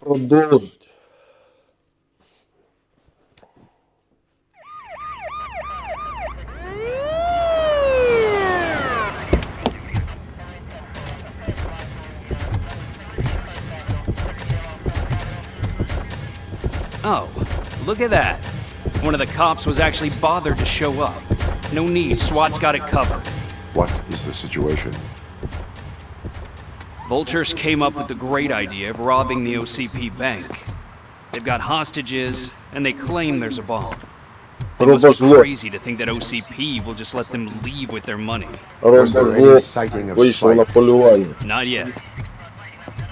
Продолжить. Oh, look at that. One of the cops was actually bothered to show up. No need, SWAT's got it covered. What is the situation? Vultures came up with the great idea of robbing the OCP bank. They've got hostages, and they claim there's a bomb. It must be crazy to think that OCP will just let them leave with their money. Was there any sighting of Spike? Not yet.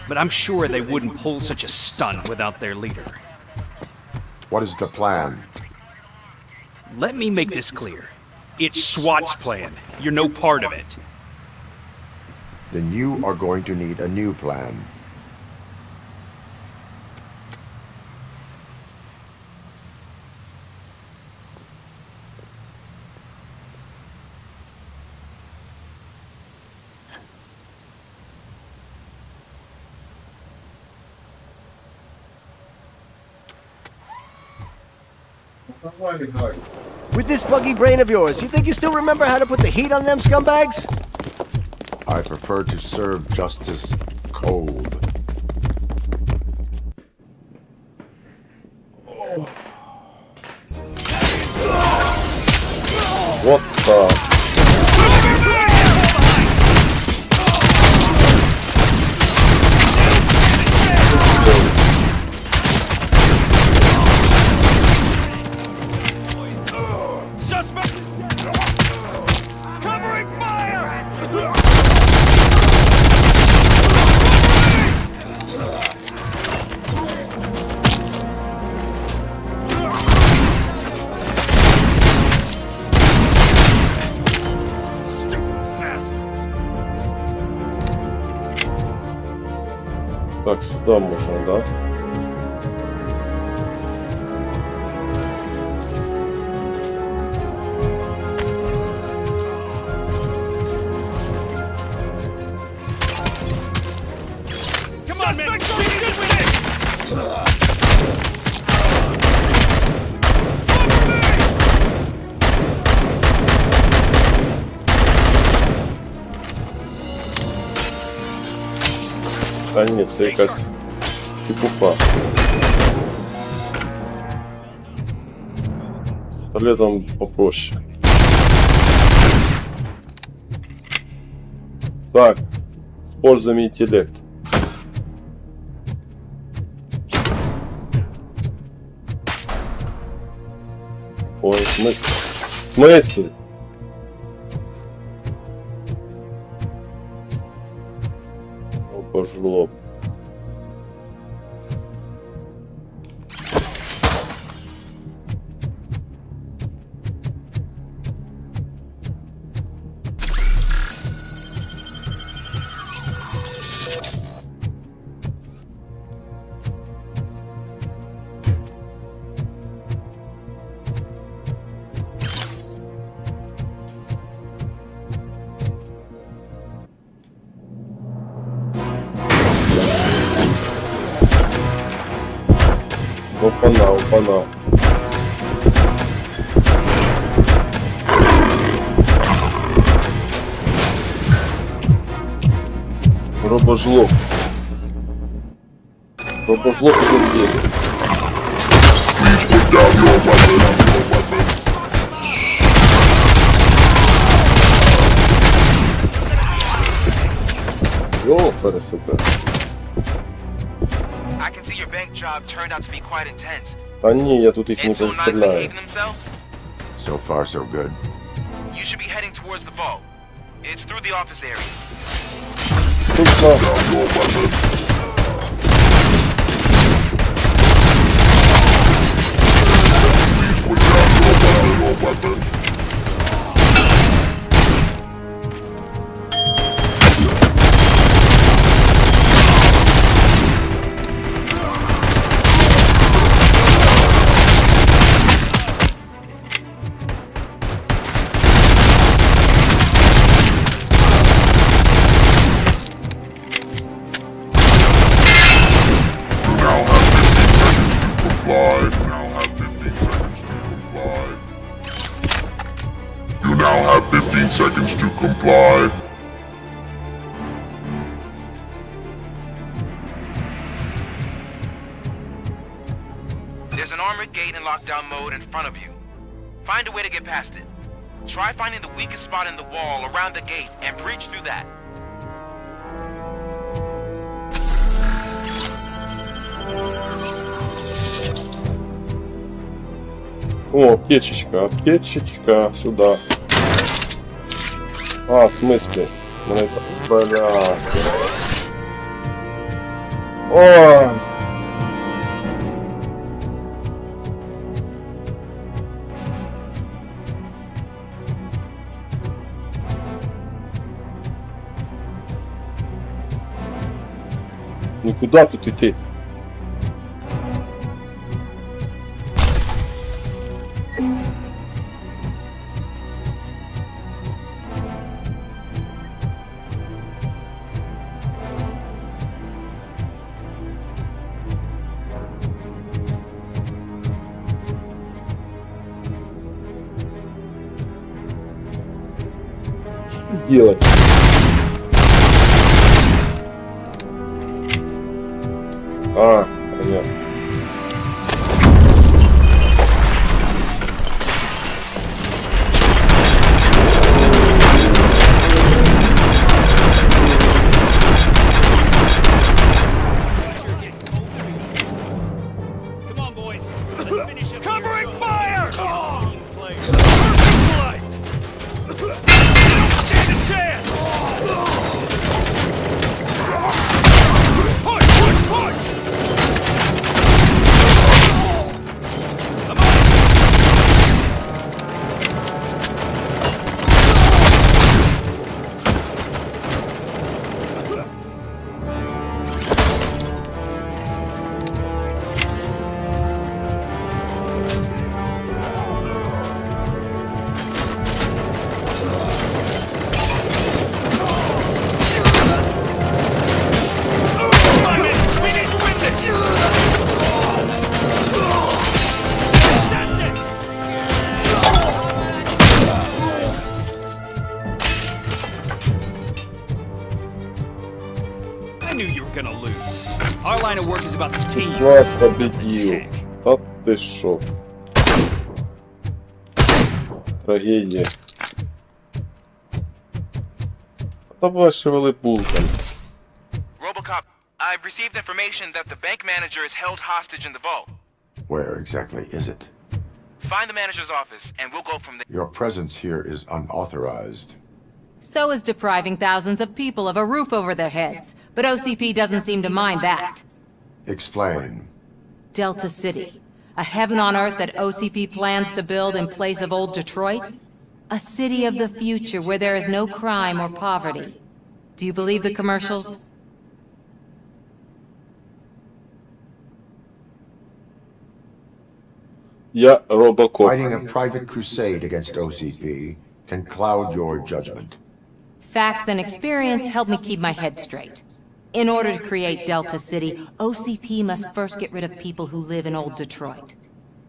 But I'm sure they wouldn't pull such a stunt without their leader. What is the plan? Let me make this clear. It's SWAT's plan. You're no part of it. Then you are going to need a new plan. With this buggy brain of yours, you think you still remember how to put the heat on them scumbags? I prefer to serve justice cold. What the? Так, сюда можно, да? А нет, це якась чепуха. С пистолетом попроще. Так, используем интеллект. Ой, в смысле? Пожило. Опана, опана. Робожлоб. Робожлоб уже здесь. О, красота. Да не, я тут их не представляю. So far, so good. You should be heading towards the vault. It's through the office area. gate in lockdown mode in front of you. Find a way to get past it. Try finding the weakest spot in the wall around the gate and breach through that. О, аптечечка, сюда. А, в смысле? Бля. О! Ну куда тут идти? Что делать? А, понятно. Come on, boys. Let's finish up. Covering fire! Stand a chance! Push, push, push! Come on! We need to win this! That's it! I knew you were gonna lose. Our line of work is about the team. Влад победил. А ты шо? Трагедия. Давай шевели пулком. RoboCop, I've received information that the bank manager is held hostage in the vault. Where exactly is it? Find the manager's office, and we'll go from there. Your presence here is unauthorized. So is depriving thousands of people of a roof over their heads. But OCP doesn't seem to mind that. Explain. Delta City. A heaven on earth that OCP plans to build in place of old Detroit? A city of the future where there is no crime or poverty. Do you believe the commercials? Я RoboCop. Fighting a private crusade against OCP can cloud your judgment. Facts and experience help me keep my head straight. In order to create Delta City, OCP must first get rid of people who live in old Detroit.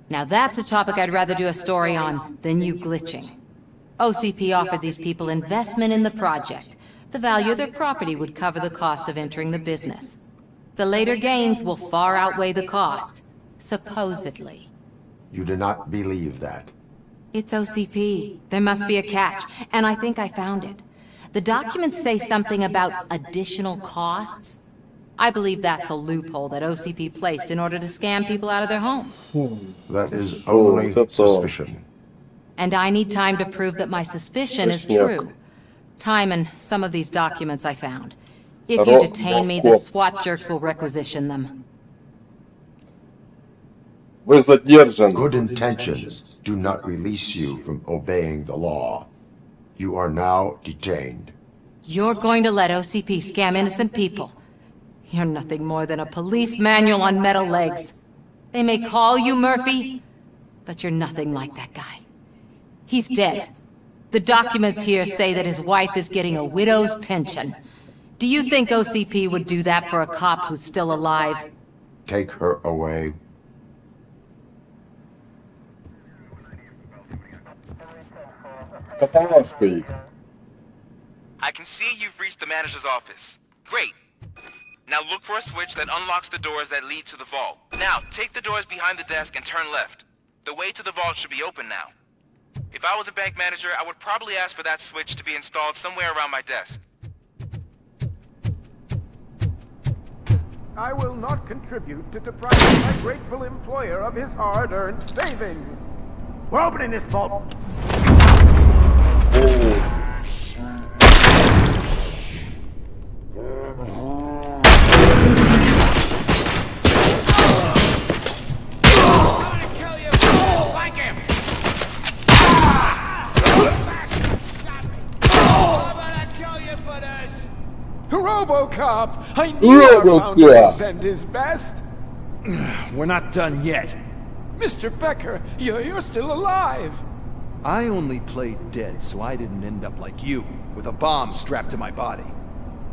Now that's a topic I'd rather do a story on than you glitching. OCP offered these people investment in the project. The value of their property would cover the cost of entering the business. The later gains will far outweigh the cost, supposedly. You do not believe that. It's OCP. There must be a catch, and I think I found it. The documents say something about additional costs. I believe that's a loophole that OCP placed in order to scam people out of their homes. That is only that's all. suspicion. And I need time to prove that my suspicion is true. Time and some of these documents I found. If you detain me, the SWAT jerks will requisition them. Вы задержаны. Good intentions do not release you from obeying the law. You are now detained. You're going to let OCP scam innocent people. You're nothing more than a police manual on metal legs. They may call you Murphy, but you're nothing like that guy. He's dead. The documents here say that his wife is getting a widow's pension. Do you think OCP would do that for a cop who's still alive? Take her away. Каталажка их. I can see you've reached the manager's office. Great. Now look for a switch that unlocks the doors that lead to the vault. Now, take the doors behind the desk and turn left. The way to the vault should be open now. If I was a bank manager, I would probably ask for that switch to be installed somewhere around my desk. I will not contribute to depriving my grateful employer of his hard-earned savings. We're opening this vault. RoboCop! I knew our founder would RoboCop. send his best! We're not done yet. Mr. Becker, you're still alive! I only played dead so I didn't end up like you, with a bomb strapped to my body.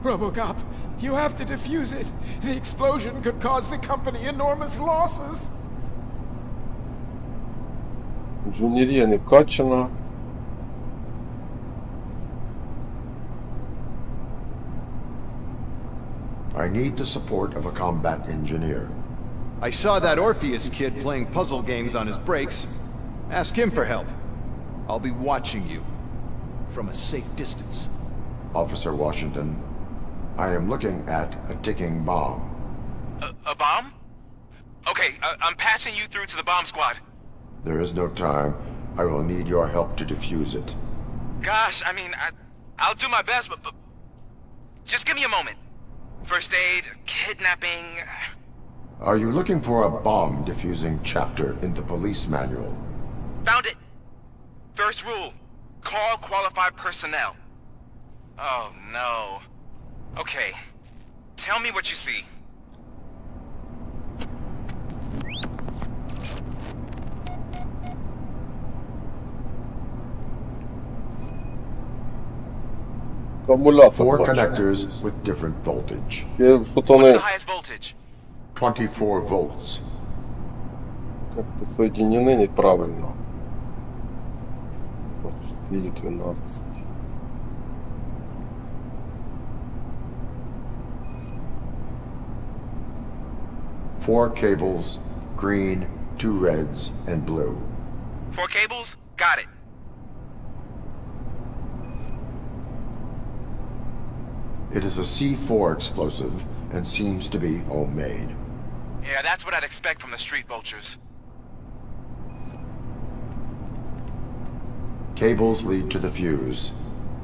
RoboCop, you have to defuse it. The explosion could cause the company enormous losses. Інженерія не вкачана. I need the support of a combat engineer. I saw that Orpheus kid playing puzzle games on his breaks. Ask him for help. I'll be watching you. From a safe distance. Officer Washington, I am looking at a ticking bomb. A bomb? Okay, I'm passing you through to the bomb squad. There is no time. I will need your help to defuse it. Gosh, I mean, I'll do my best, but just give me a moment. First aid, kidnapping... Are you looking for a bomb defusing chapter in the police manual? Found it! First rule, call qualified personnel. Oh no. Okay, tell me what you see. Акумулятор. 4 бачу. connectors with different voltage. Є What's фотони the highest voltage? 24 volts. как-то соединены неправильно. 4, 12. Four cables, green, 2 reds, and blue. 4 cables? Got it. It is a C4 explosive and seems to be homemade. Yeah, that's what I'd expect from the street vultures. Cables lead to the fuse.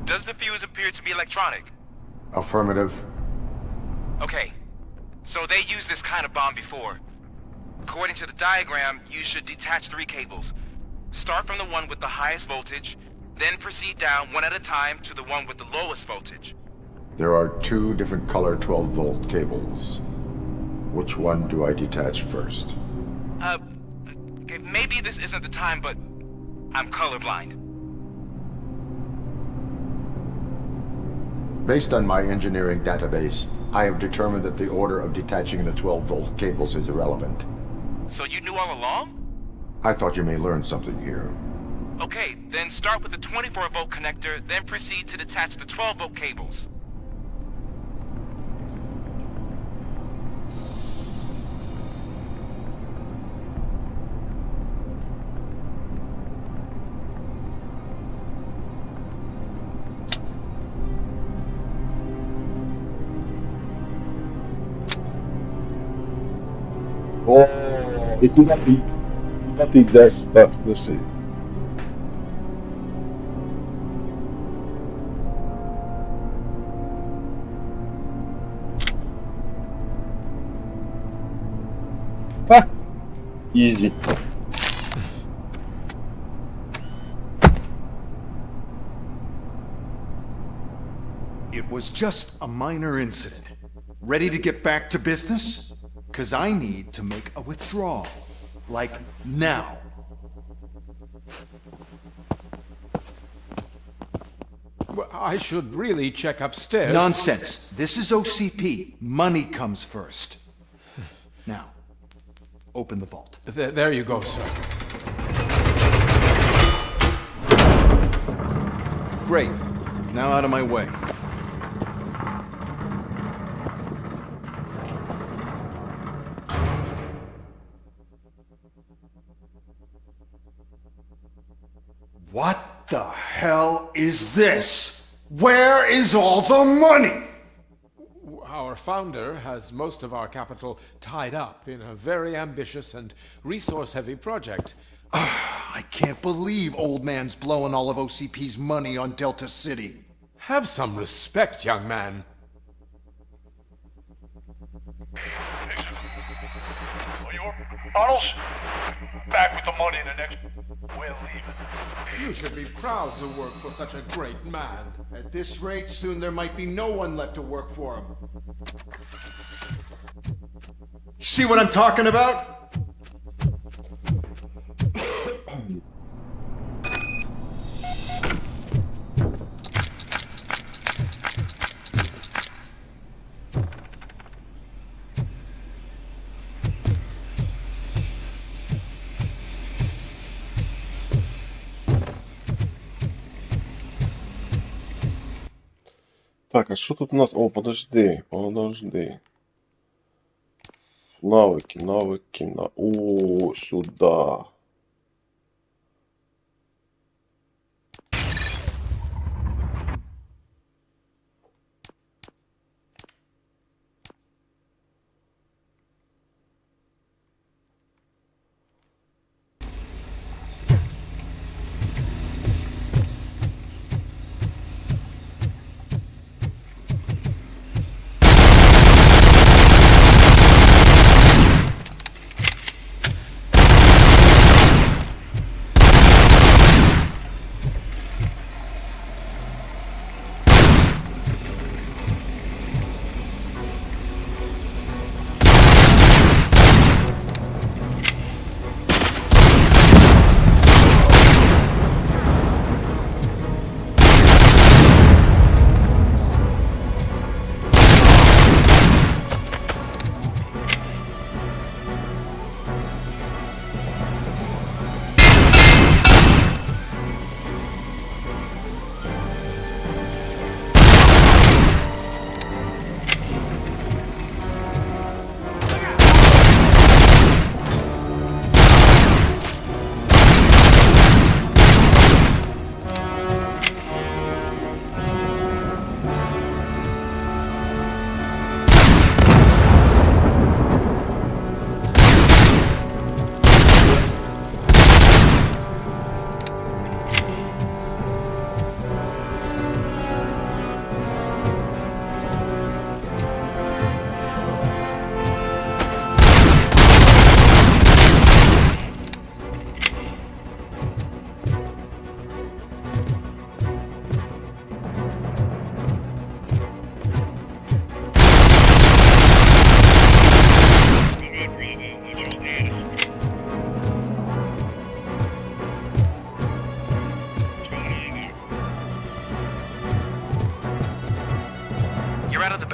Does the fuse appear to be electronic? Affirmative. Okay, so they used this kind of bomb before. According to the diagram, you should detach 3 cables. Start from the one with the highest voltage, then proceed down one at a time to the one with the lowest voltage. There are 2 different color 12-volt cables. Which one do I detach first? Okay, maybe this isn't the time, but I'm colorblind. Based on my engineering database, I have determined that the order of detaching the 12-volt cables is irrelevant. So you knew all along? I thought you may learn something here. Okay, then start with the 24-volt connector, then proceed to detach the 12-volt cables. О, і куди ти йдеш? Так, лиши. Ха! Ізі. It was just a minor incident. Ready to get back to business? 'Cause I need to make a withdrawal. Like, now. Well, I should really check upstairs. Nonsense. This is OCP. Money comes first. Now, open the vault. There you go, sir. Great. Now out of my way. What the hell is this? Where is all the money? Our founder has most of our capital tied up in a very ambitious and resource-heavy project. I can't believe old man's blowing all of OCP's money on Delta City. Have some respect, young man. Arnold's back with the money in the next. We're leaving. You should be proud to work for such a great man. At this rate, soon there might be no one left to work for him. See what I'm talking about? Так, а що тут у нас? О, подожди. Навыки. О, сюда.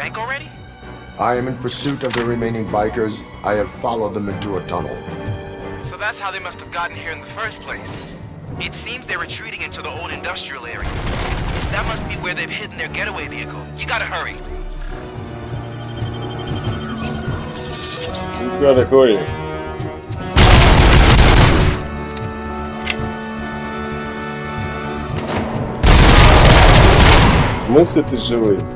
bank already? I am in pursuit of the remaining bikers. I have followed them into a tunnel. So that's how they must have gotten here in the first place. It seems they're retreating into the old industrial area. That must be where they've hidden their getaway vehicle. You gotta hurry. You gotta hurry. В смысле ты живый?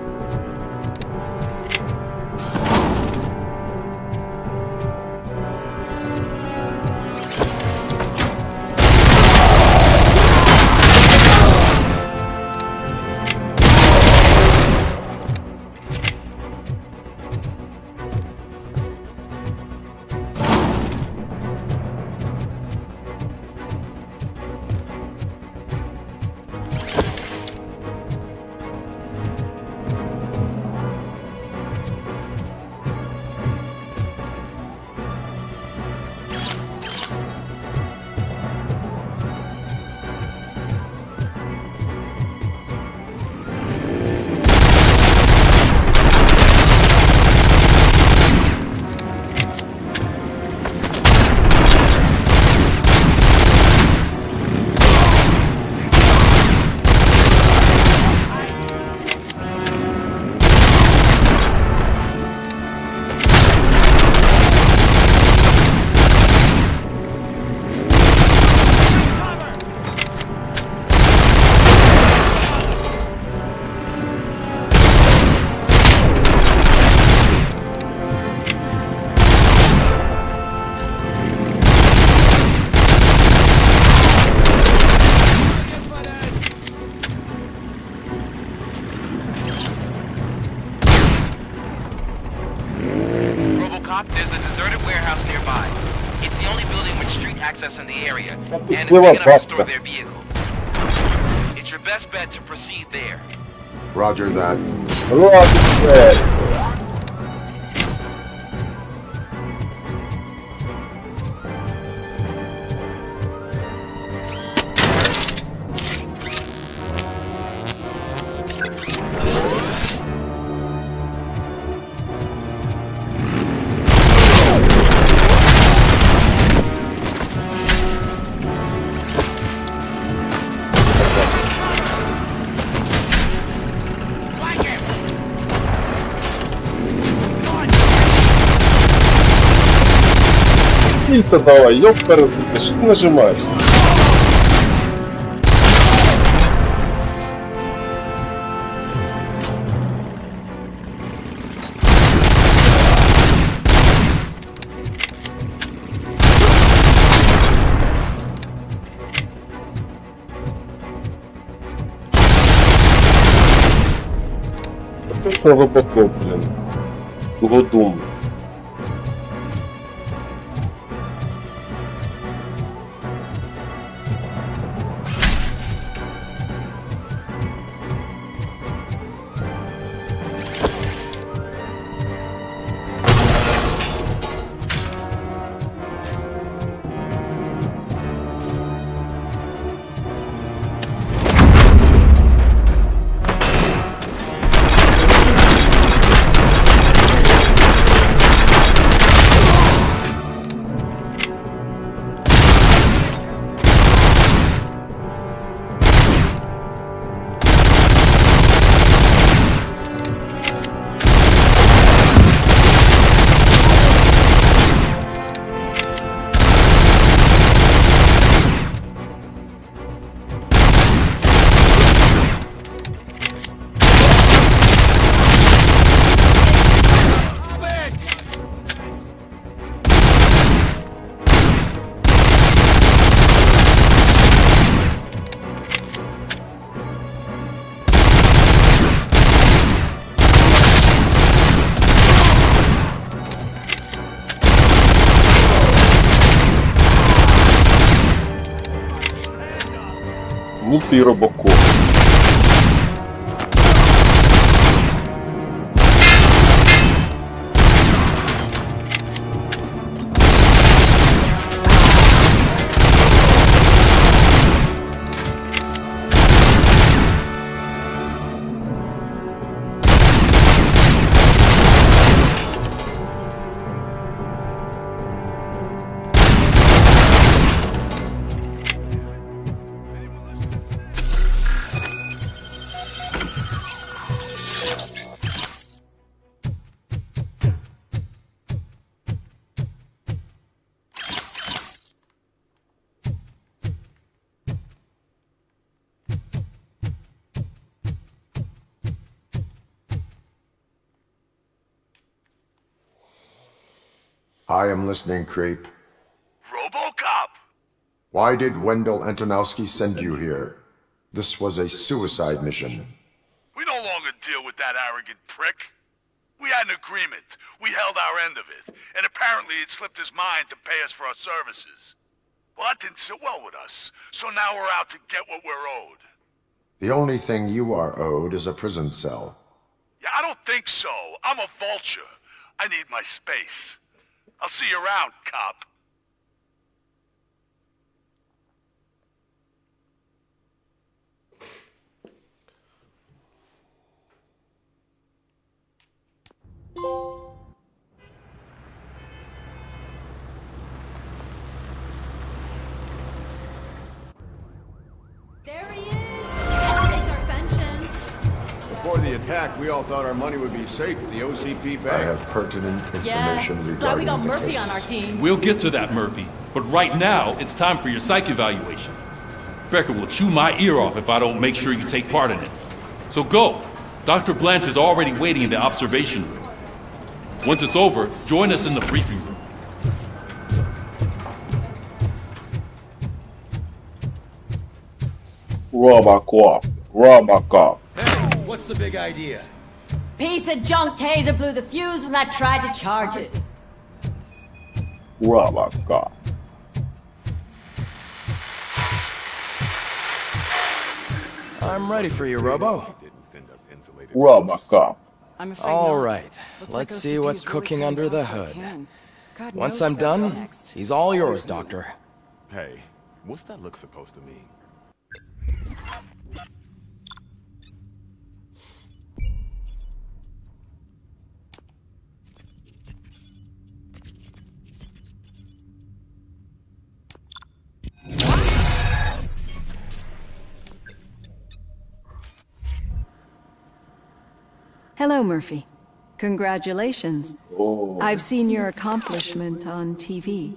RoboCop, there's a deserted warehouse nearby. It's the only building with street access in the area, and it's big enough to store their vehicle. It's your best bet to proceed there. Roger that. Кільця давай, ёб пересити, що ти нажимаєш? Це RoboCop, блін. Годум. Ну ты RoboCop. I am listening, Creep. RoboCop! Why did Wendell Antonowski send you here? This was a suicide mission. We no longer deal with that arrogant prick. We had an agreement. We held our end of it. And apparently it slipped his mind to pay us for our services. Well, that didn't sit well with us. So now we're out to get what we're owed. The only thing you are owed is a prison cell. Yeah, I don't think so. I'm a vulture. I need my space. I'll see you around, cop. There he is! Take our pensions. Before the attack, we all thought our money would be safe at the OCP bank. I have pertinent information regarding Glad we got the Murphy case. on our team. We'll get to that, Murphy. But right now, it's time for your psych evaluation. Becker will chew my ear off if I don't make sure you take part in it. So go. Dr. Blanche is already waiting in the observation room. Once it's over, join us in the briefing room. RoboCop. Hey, what's the big idea? Piece of junk taser blew the fuse when I tried to charge it. RoboCop. I'm ready for you, Robo. RoboCop. All right, let's see what's cooking under the hood. Once I'm done, he's all yours, Doctor. Hey, what's that look supposed to mean? Hello, Murphy. Congratulations. Oh. I've seen your accomplishment on TV.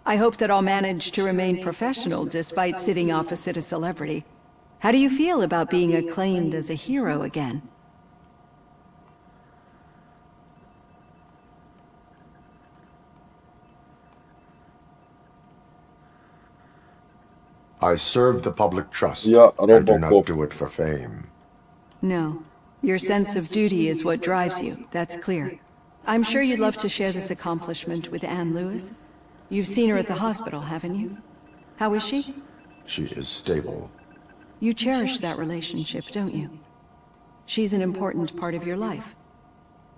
I hope that I'll manage to remain professional despite sitting opposite a celebrity. How do you feel about being acclaimed as a hero again? I serve the public trust. Yeah, I do RoboCop. not do it for fame. No. Your sense of duty is what drives you, that's clear. I'm sure you'd love to share this accomplishment with Anne Lewis. You've seen her at the hospital, haven't you? How is she? She is stable. You cherish that relationship, don't you? She's an important part of your life.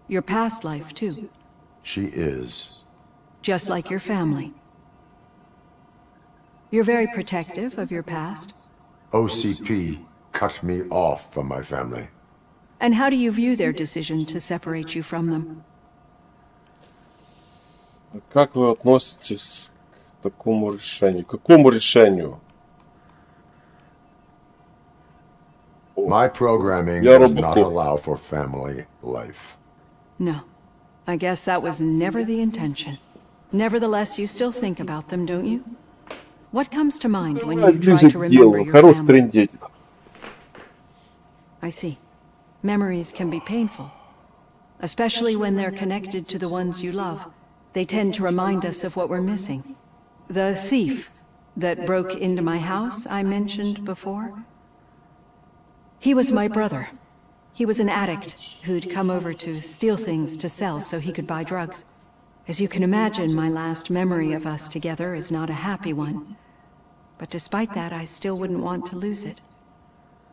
Your past life, too. She is. Just like your family. You're very protective of your past. OCP cut me off from my family. And how do you view their decision to separate you from them? Как вы относитесь к такому решению? К какому решению? My programming Я does not RoboCop. allow for family life. No. I guess that was never the intention. Nevertheless, you still think about them, don't you? What comes to mind when you try Ближе to к remember делу. your Хорош family? трындеть. I see. Memories can be painful, especially when they're connected to the ones you love. They tend to remind us of what we're missing. The thief that broke into my house I mentioned before? He was my brother. He was an addict who'd come over to steal things to sell so he could buy drugs. As you can imagine, my last memory of us together is not a happy one. But despite that, I still wouldn't want to lose it.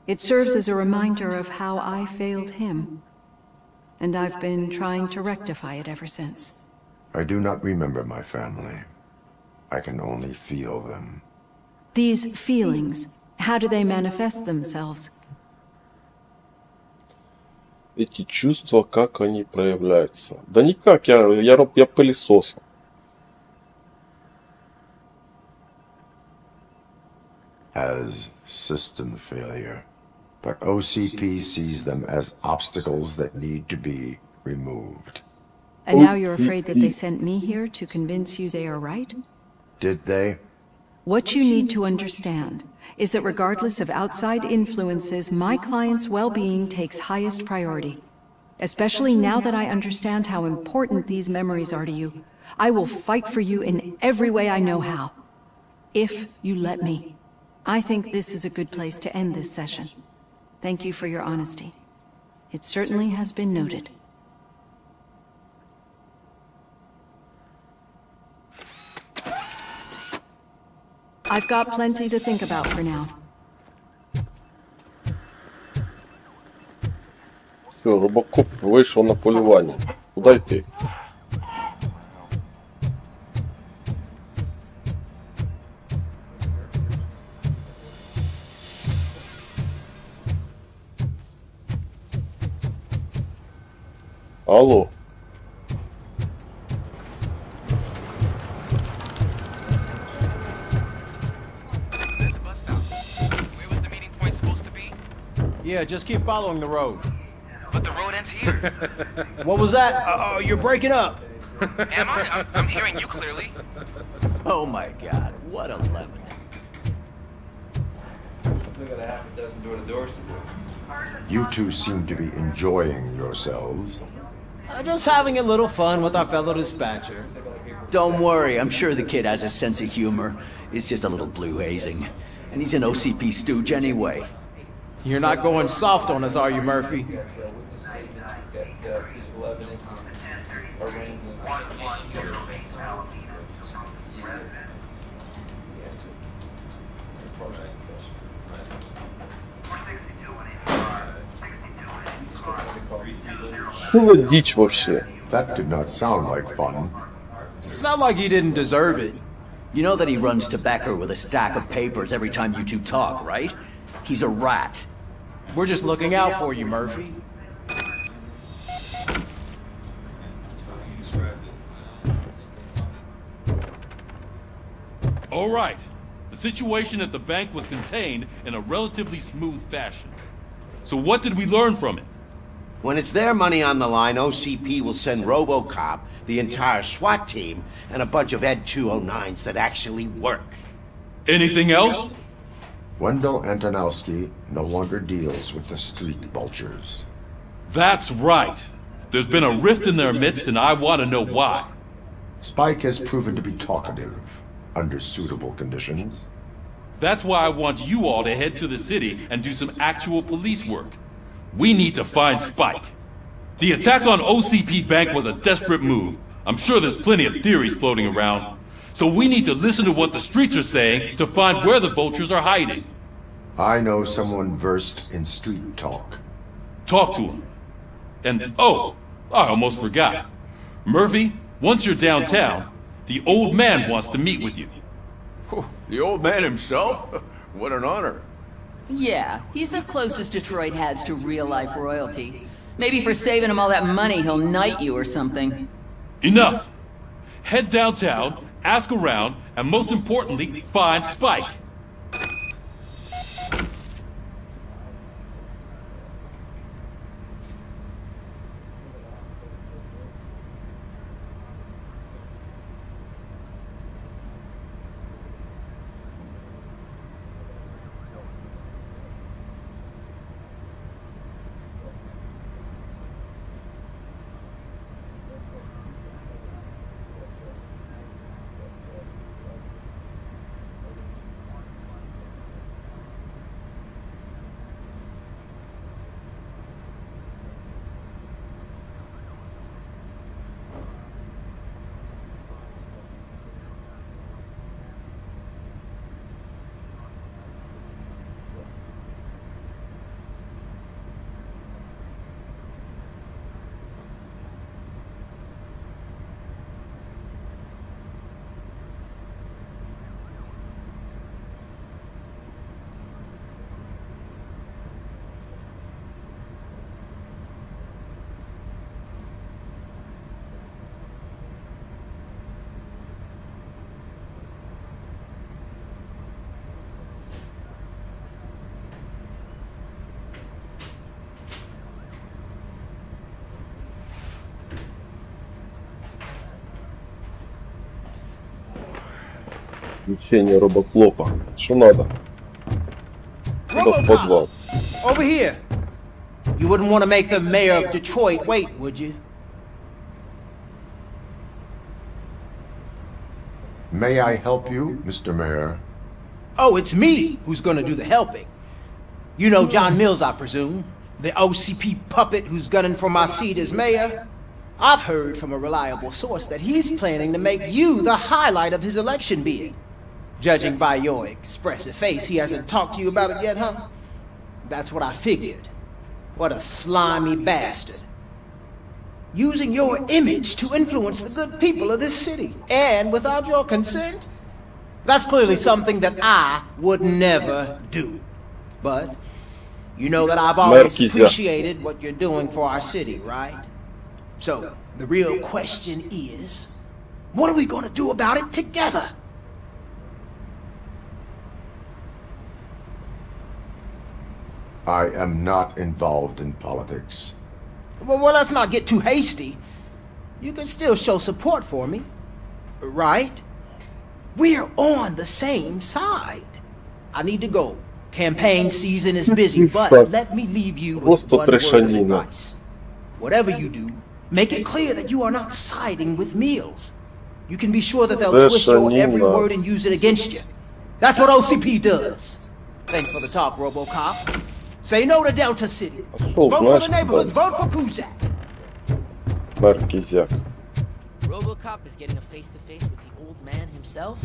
It serves as a reminder of how I failed him. And I've been trying to rectify it ever since. I do not remember my family. I can only feel them. These feelings, how do they manifest themselves? Эти чувства, как они проявляются? Да никак, я пылесос. As system failure. But OCP sees them as obstacles that need to be removed. And now you're afraid that they sent me here to convince you they are right? Did they? What you need to understand is that regardless of outside influences, my client's well-being takes highest priority. Especially now that I understand how important these memories are to you. I will fight for you in every way I know how. If you let me. I think this is a good place to end this session. Thank you for your honesty. It certainly has been noted. I've got plenty to think about for now. Все, RoboCop вышел на полювание. Куда идти? Алло. Yeah, just keep following the road. But the road ends here. What was that? You're breaking up. Am I? I'm hearing you clearly. Oh my god, what a lemon. You two seem to be enjoying yourselves. Just having a little fun with our fellow dispatcher. Don't worry, I'm sure the kid has a sense of humor. It's just a little blue hazing. And he's an OCP stooge anyway. You're not going soft on us, are you, Murphy? Что за дичь вообще? That did not sound like fun. It's not like he didn't deserve it. You know that he runs to Becker with a stack of papers every time you two talk, right? He's a rat. We're just looking out for you, Murphy. All right. The situation at the bank was contained in a relatively smooth fashion. So what did we learn from it? When it's their money on the line, OCP will send RoboCop, the entire SWAT team, and a bunch of Ed 209s that actually work. Anything else? Wendell Antonowski no longer deals with the street vultures. That's right. There's been a rift in their midst, and I want to know why. Spike has proven to be talkative, under suitable conditions. That's why I want you all to head to the city and do some actual police work. We need to find Spike. The attack on OCP Bank was a desperate move. I'm sure there's plenty of theories floating around. So we need to listen to what the streets are saying to find where the vultures are hiding. I know someone versed in street talk. Talk to him. And, oh, I almost forgot. Murphy, once you're downtown, the old man wants to meet with you. The old man himself? What an honor. Yeah, he's the closest Detroit has to real-life royalty. Maybe for saving him all that money, he'll knight you or something. Enough! Head downtown, ask around, and most importantly, find Spike. Включение робоклопа. Что надо? Куда в подвал? Over here. You wouldn't want to make the mayor of Detroit wait, would you? May I help you, Mr. Mayor? Oh, it's me who's gonna do the helping. You know John Mills, I presume? The OCP puppet who's gunning for my seat as mayor? I've heard from a reliable source that he's planning to make you the highlight of his election bid. Judging by your expressive face, he hasn't talked to you about it yet, huh? That's what I figured. What a slimy bastard. Using your image to influence the good people of this city, and without your consent? That's clearly something that I would never do. But you know that I've always appreciated what you're doing for our city, right? So, the real question is, what are we gonna do about it together? I am not involved in politics. Well, let's not get too hasty. You can still show support for me, right? We're on the same side. I need to go. Campaign season is busy, but let me leave you with one word of advice. Whatever you do, make it clear that you are not siding with Mills. You can be sure that they'll twist your every word and use it against you. That's what OCP does. Thanks for the talk, RoboCop. Say no to Delta City. Vote for the neighborhoods. Vote for Kuzak. RoboCop is getting a face-to-face with the old man himself?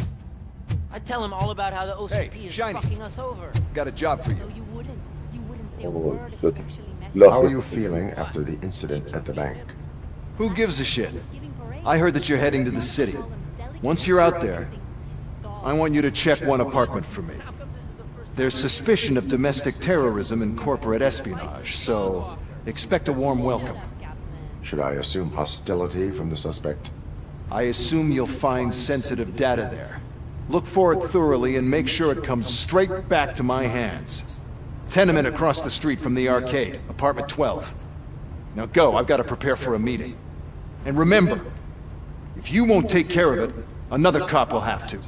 I'd tell him all about how the OCP is fucking us over. Got a job for you. No, you wouldn't. You wouldn't say a word if you actually met How are you feeling after the incident at the bank? Who gives a shit? I heard that you're heading to the city. Once you're out there, I want you to check one apartment for me. There's suspicion of domestic terrorism and corporate espionage, so expect a warm welcome. Should I assume hostility from the suspect? I assume you'll find sensitive data there. Look for it thoroughly and make sure it comes straight back to my hands. Tenement across the street from the arcade, apartment 12. Now go, I've got to prepare for a meeting. And remember, if you won't take care of it, another cop will have to.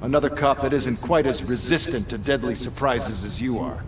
Another cop that isn't quite as resistant to deadly surprises as you are.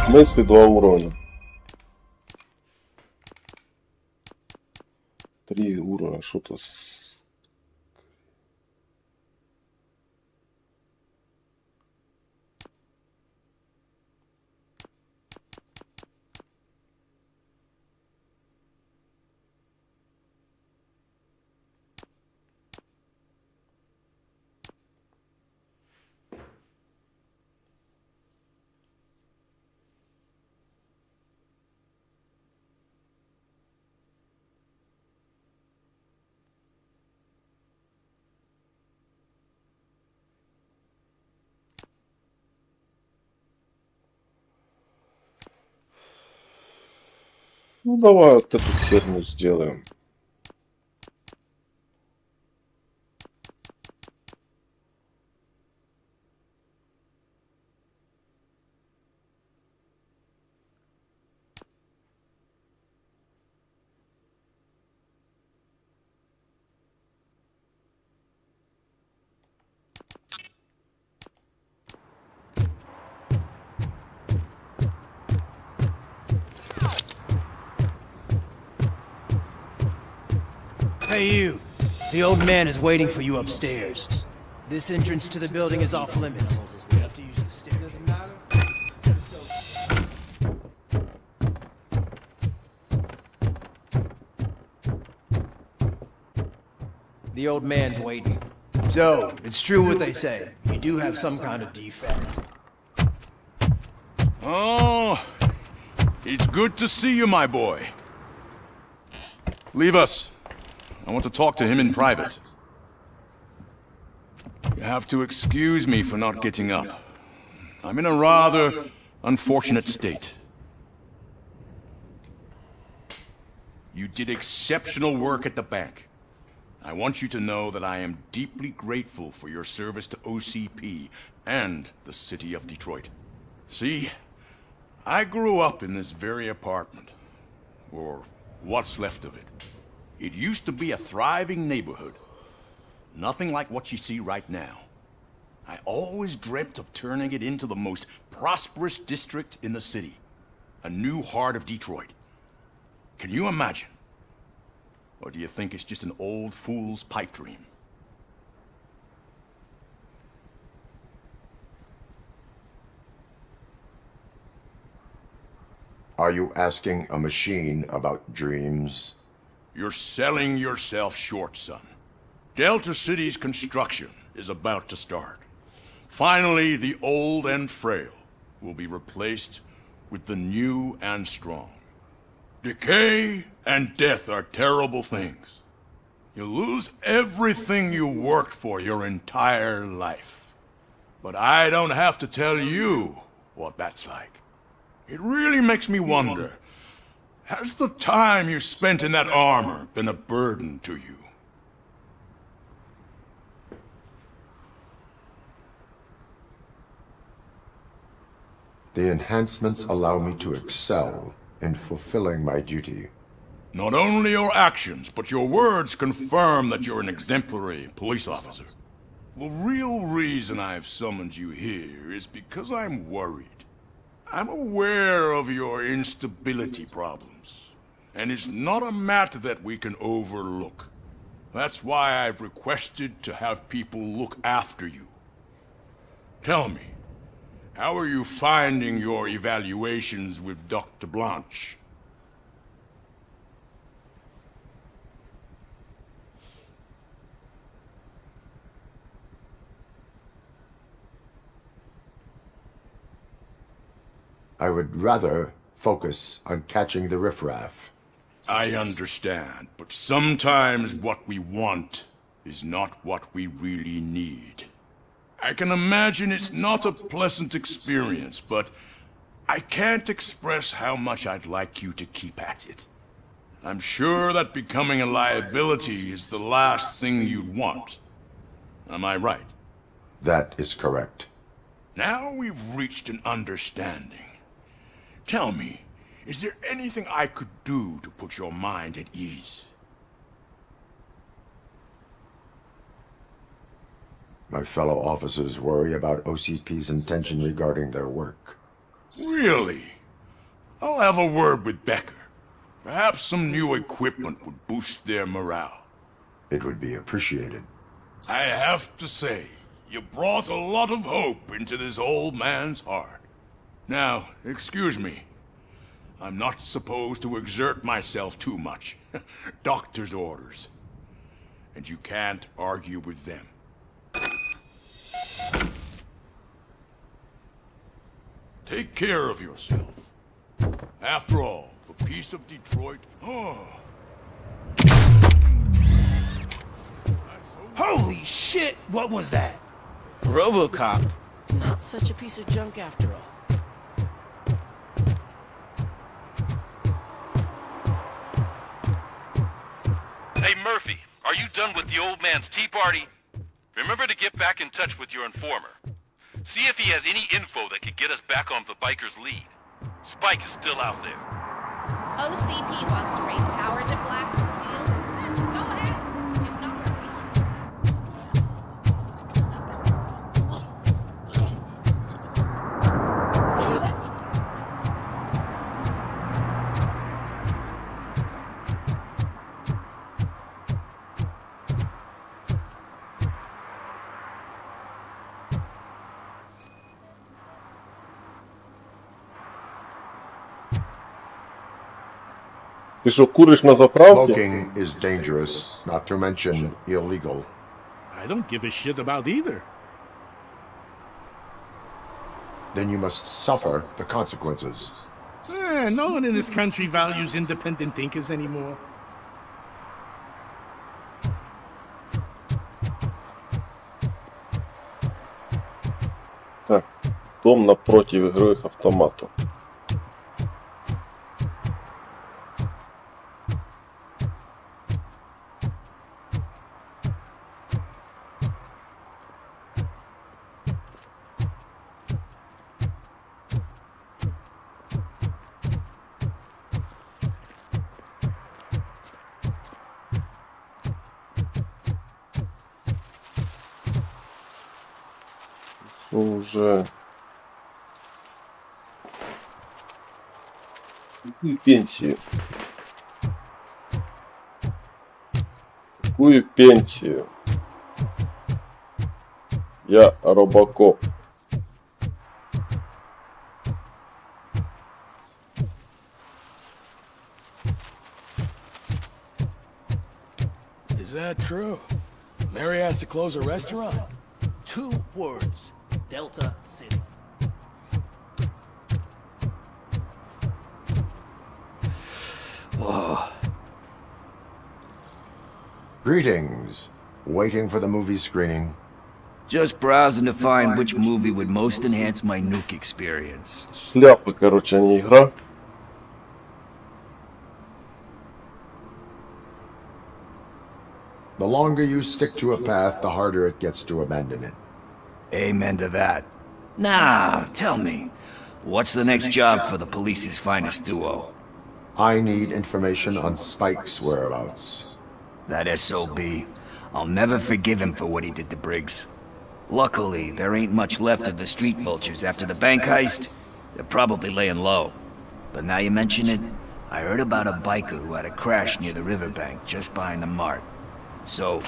В смысле 2 уровня? 3 уровня, что-то с... Ну давай вот эту херню сделаем. Hey you, the old man is waiting for you upstairs. This entrance to the building is off limits. We have to use the stairs. The old man's waiting. So, it's true what they say. You do have some kind of defect. Oh, it's good to see you, my boy. Leave us. I want to talk to him in private. You have to excuse me for not getting up. I'm in a rather unfortunate state. You did exceptional work at the bank. I want you to know that I am deeply grateful for your service to OCP and the city of Detroit. See, I grew up in this very apartment, or what's left of it. It used to be a thriving neighborhood. Nothing like what you see right now. I always dreamt of turning it into the most prosperous district in the city. A new heart of Detroit. Can you imagine? Or do you think it's just an old fool's pipe dream? Are you asking a machine about dreams? You're selling yourself short, son. Delta City's construction is about to start. Finally, the old and frail will be replaced with the new and strong. Decay and death are terrible things. You lose everything you worked for your entire life. But I don't have to tell you what that's like. It really makes me wonder, has the time you spent in that armor been a burden to you? The enhancements allow me to excel in fulfilling my duty. Not only your actions, but your words confirm that you're an exemplary police officer. The real reason I've summoned you here is because I'm worried. I'm aware of your instability problems, and it's not a matter that we can overlook. That's why I've requested to have people look after you. Tell me, how are you finding your evaluations with Dr. Blanche? I would rather focus on catching the riffraff. I understand, but sometimes what we want is not what we really need. I can imagine it's not a pleasant experience, but I can't express how much I'd like you to keep at it. I'm sure that becoming a liability is the last thing you'd want. Am I right? That is correct. Now we've reached an understanding. Tell me, is there anything I could do to put your mind at ease? My fellow officers worry about OCP's intention regarding their work. Really? I'll have a word with Becker. Perhaps some new equipment would boost their morale. It would be appreciated. I have to say, you brought a lot of hope into this old man's heart. Now, excuse me. I'm not supposed to exert myself too much. Doctor's orders. And you can't argue with them. Take care of yourself. After all, the peace of Detroit... Oh. Holy shit! What was that? RoboCop. Not such a piece of junk after all. Hey, Murphy, are you done with the old man's tea party? Remember to get back in touch with your informer. See if he has any info that could get us back on the biker's lead. Spike is still out there. OCP wants to raise towers and blast and steel. Go ahead. Just not where we live. Ты что, куришь на заправке? Smoking is dangerous, not to mention illegal. I don't give a shit about either. Then you must suffer the consequences. No one in this country values independent thinkers anymore. Так, дом напротив игровых автоматов. Уже какую пенсию? Какую пенсию? Я RoboCop. Is that true? Mary has to close a restaurant? 2 words. Delta City. Whoa. Greetings. Waiting for the movie screening? Just browsing to find which movie would most enhance my nuke experience. Шляпы, короче, а не игра. The longer you stick to a path, the harder it gets to abandon it. Amen to that. Now, tell me, What's the next job for the police's finest duo? I need information on Spike's whereabouts. That SOB. I'll never forgive him for what he did to Briggs. Luckily, there ain't much left of the street vultures after the bank heist. They're probably laying low. But now you mention it, I heard about a biker who had a crash near the riverbank just behind the mart. So,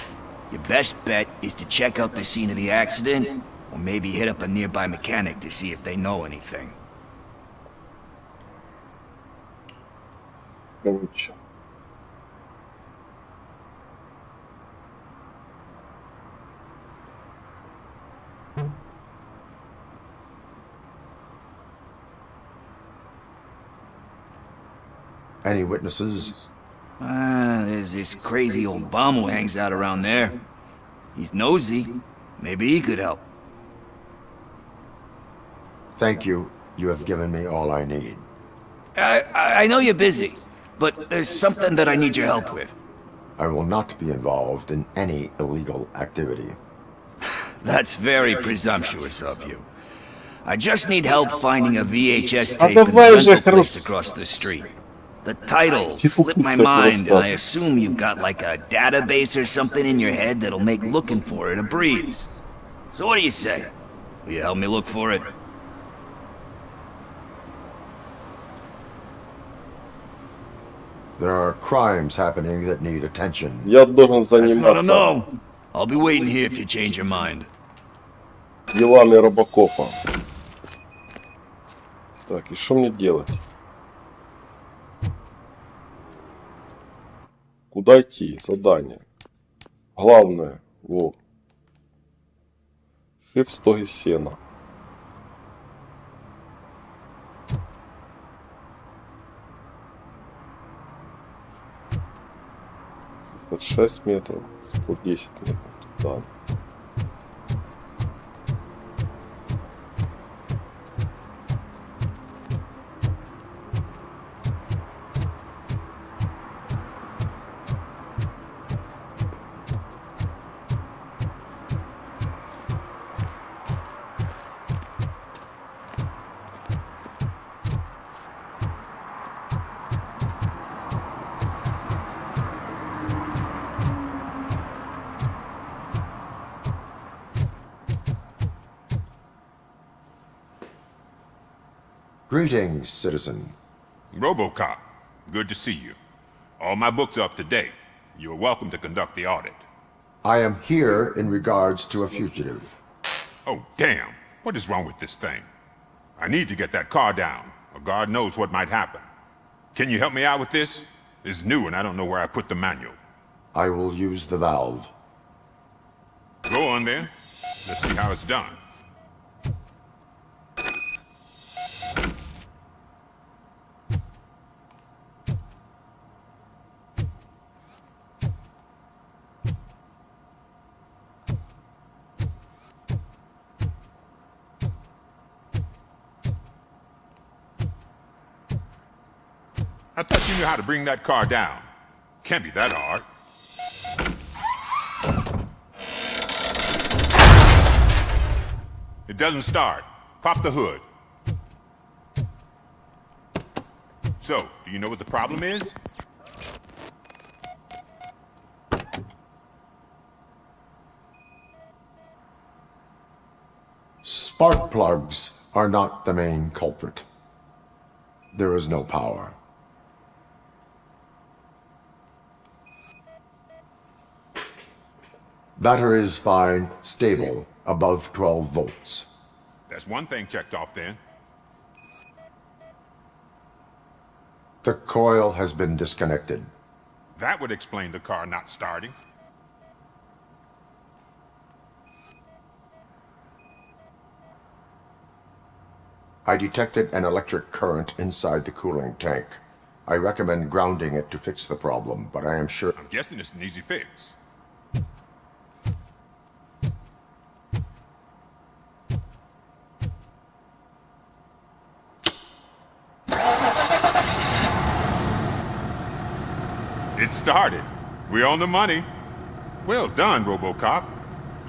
your best bet is to check out the scene of the accident, or maybe hit up a nearby mechanic to see if they know anything. Короче. Any witnesses? There's this crazy old bum who hangs out around there. He's nosy. Maybe he could help. Thank you. You have given me all I need. I know you're busy, but there's something that I need your help with. I will not be involved in any illegal activity. That's very presumptuous of you. I just need help finding a VHS tape in the rental place across the street. The title slipped my mind, and I assume you've got like a database or something in your head that'll make looking for it a breeze. So what do you say? Will you help me look for it? There are crimes happening that need attention. Я должен That's not a заниматься no. I'll be waiting here if you change your mind. делами Робокопа. Так, и что мне делать? Куда идти? Задание. Главное. Вот. Шип стоги сена. 6 метров. 110 метров. Да. Greetings, citizen. RoboCop, good to see you. All my books are up to date. You're welcome to conduct the audit. I am here in regards to a fugitive. Oh, damn. What is wrong with this thing? I need to get that car down, or God knows what might happen. Can you help me out with this? It's new and I don't know where I put the manual. I will use the valve. Go on then. Let's see how it's done. I thought you knew how to bring that car down. Can't be that hard. It doesn't start. Pop the hood. So, do you know what the problem is? Spark plugs are not the main culprit. There is no power. Battery is fine, stable, above 12 volts. That's one thing checked off then. The coil has been disconnected. That would explain the car not starting. I detected an electric current inside the cooling tank. I recommend grounding it to fix the problem, but I am sure... I'm guessing it's an easy fix. It started. We're on the money. Well done, RoboCop.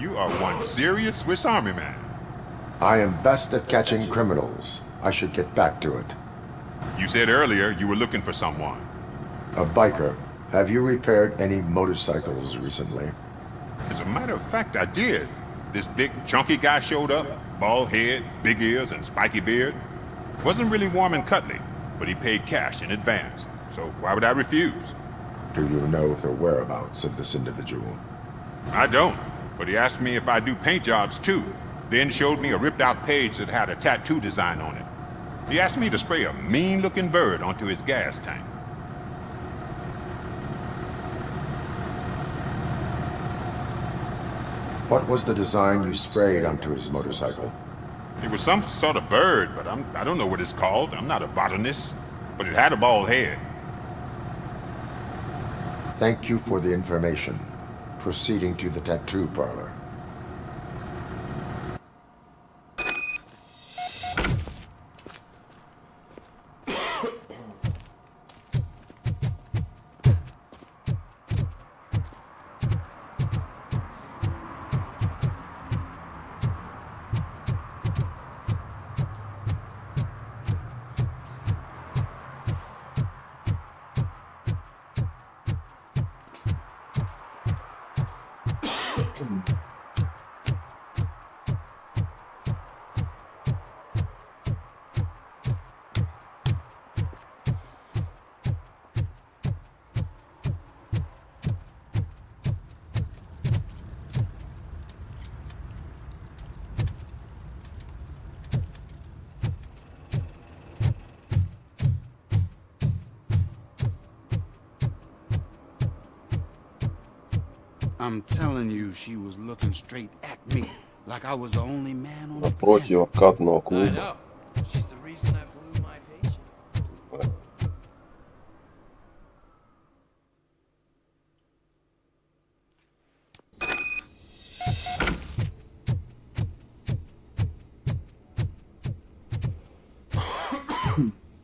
You are one serious Swiss Army man. I am best at catching criminals. I should get back to it. You said earlier you were looking for someone. A biker. Have you repaired any motorcycles recently? As a matter of fact, I did. This big, chunky guy showed up. Bald head, big ears, and spiky beard. Wasn't really warm and cuddly, but he paid cash in advance. So why would I refuse? Do you know the whereabouts of this individual? I don't, but he asked me if I do paint jobs too. Then showed me a ripped-out page that had a tattoo design on it. He asked me to spray a mean-looking bird onto his gas tank. What was the design you sprayed onto his motorcycle? It was some sort of bird, but I don't know what it's called. I'm not a botanist. But it had a bald head. Thank you for the information. Proceeding to the tattoo parlor. I'm telling you, she was looking straight at me, like I was the only man on the planet. Напротив аркадного клуба. know. She's the reason I blew my patient.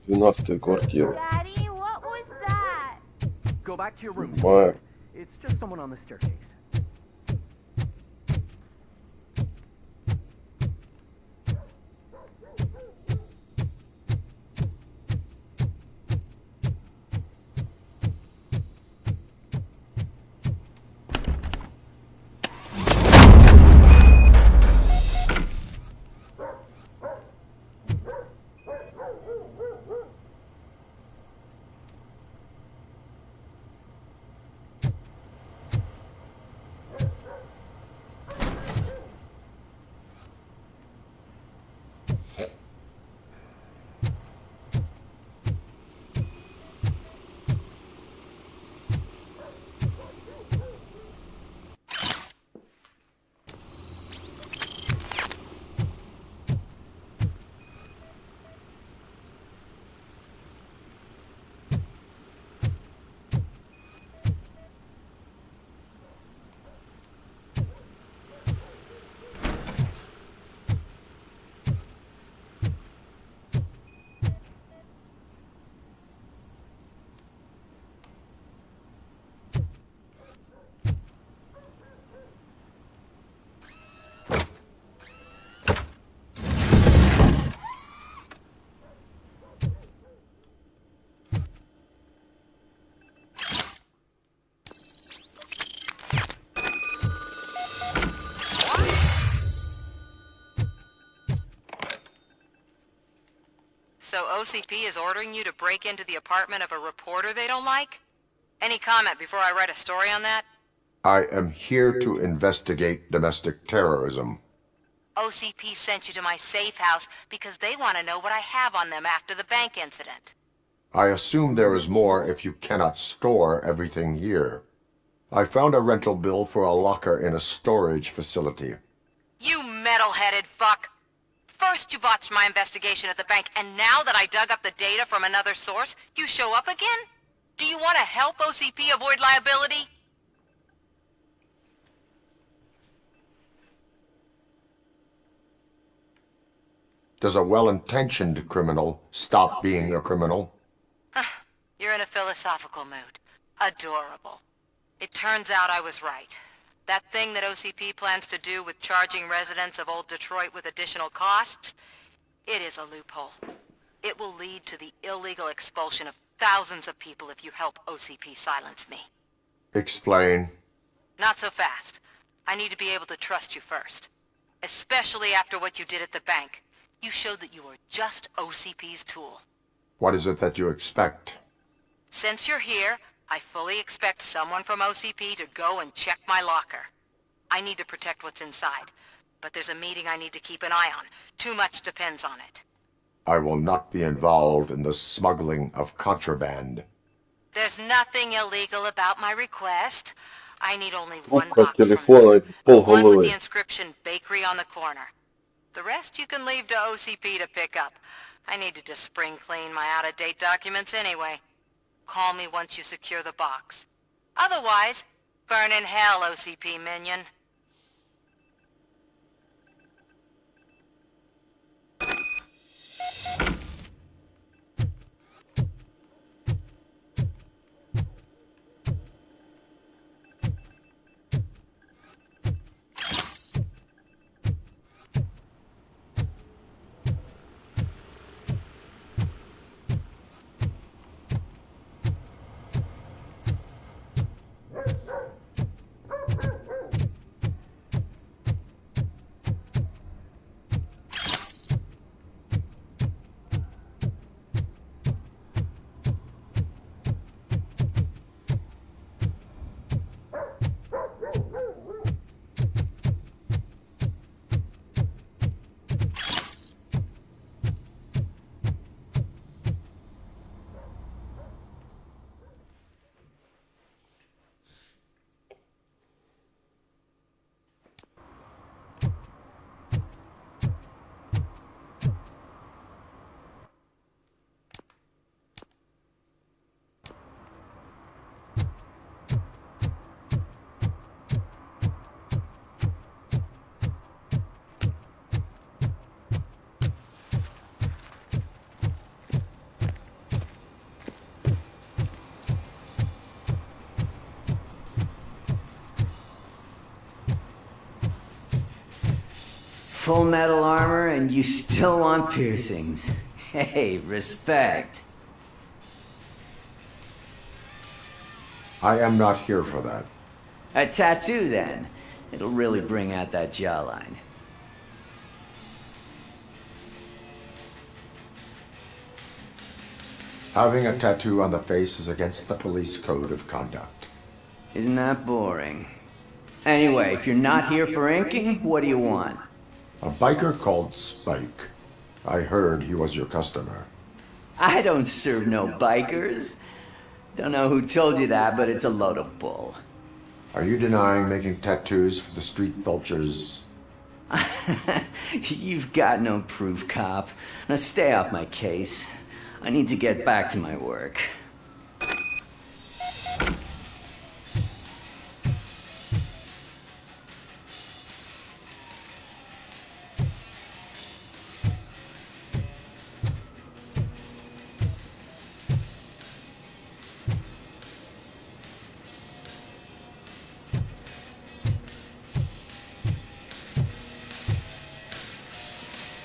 Двенадцатая квартира. Daddy, what was that? Go back to your room. Моя. It's just someone on the staircase. So OCP is ordering you to break into the apartment of a reporter they don't like? Any comment before I write a story on that? I am here to investigate domestic terrorism. OCP sent you to my safe house because they want to know what I have on them after the bank incident. I assume there is more if you cannot store everything here. I found a rental bill for a locker in a storage facility. You metal-headed fuck! First you botched my investigation at the bank, and now that I dug up the data from another source, you show up again? Do you want to help OCP avoid liability? Does a well-intentioned criminal stop being a criminal? You're in a philosophical mood. Adorable. It turns out I was right. That thing that OCP plans to do with charging residents of Old Detroit with additional costs, It is a loophole. It will lead to the illegal expulsion of thousands of people if you help OCP silence me. Explain. Not so fast. I need to be able to trust you first. Especially after what you did at the bank. You showed that you were just OCP's tool. What is it that you expect? Since you're here, I fully expect someone from OCP to go and check my locker. I need to protect what's inside, but there's a meeting I need to keep an eye on. Too much depends on it. I will not be involved in the smuggling of contraband. There's nothing illegal about my request. I need only one Трубка box from телефона и the one with the полголовы. inscription bakery on the corner. The rest you can leave to OCP to pick up. I need to just spring clean my out-of-date documents anyway. Call me once you secure the box. Otherwise, burn in hell, OCP minion. Full metal armor and you still want piercings. Hey, respect. I am not here for that. A tattoo then. It'll really bring out that jawline. Having a tattoo on the face is against the police code of conduct. Isn't that boring? Anyway, if you're not here for inking, what do you want? A biker called Spike. I heard he was your customer. I don't serve no bikers. Don't know who told you that, but it's a load of bull. Are you denying making tattoos for the street vultures? You've got no proof, cop. Now stay off my case. I need to get back to my work.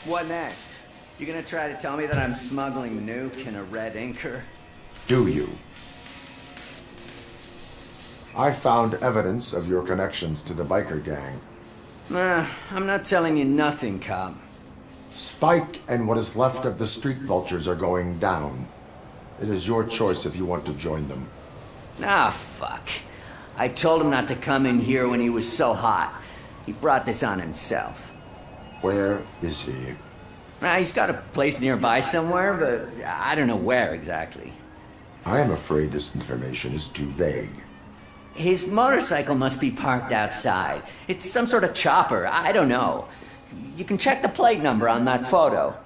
What next? You gonna try to tell me that I'm smuggling nuke in a red inker? Do you? I found evidence of your connections to the biker gang. Nah, I'm not telling you nothing, cop. Spike and what is left of the street vultures are going down. It is your choice if you want to join them. Ah, fuck. I told him not to come in here when he was so hot. He brought this on himself. Where is he? He's got a place nearby somewhere, but I don't know where exactly. I am afraid this information is too vague. His motorcycle must be parked outside. It's some sort of chopper, I don't know. You can check the plate number on that photo.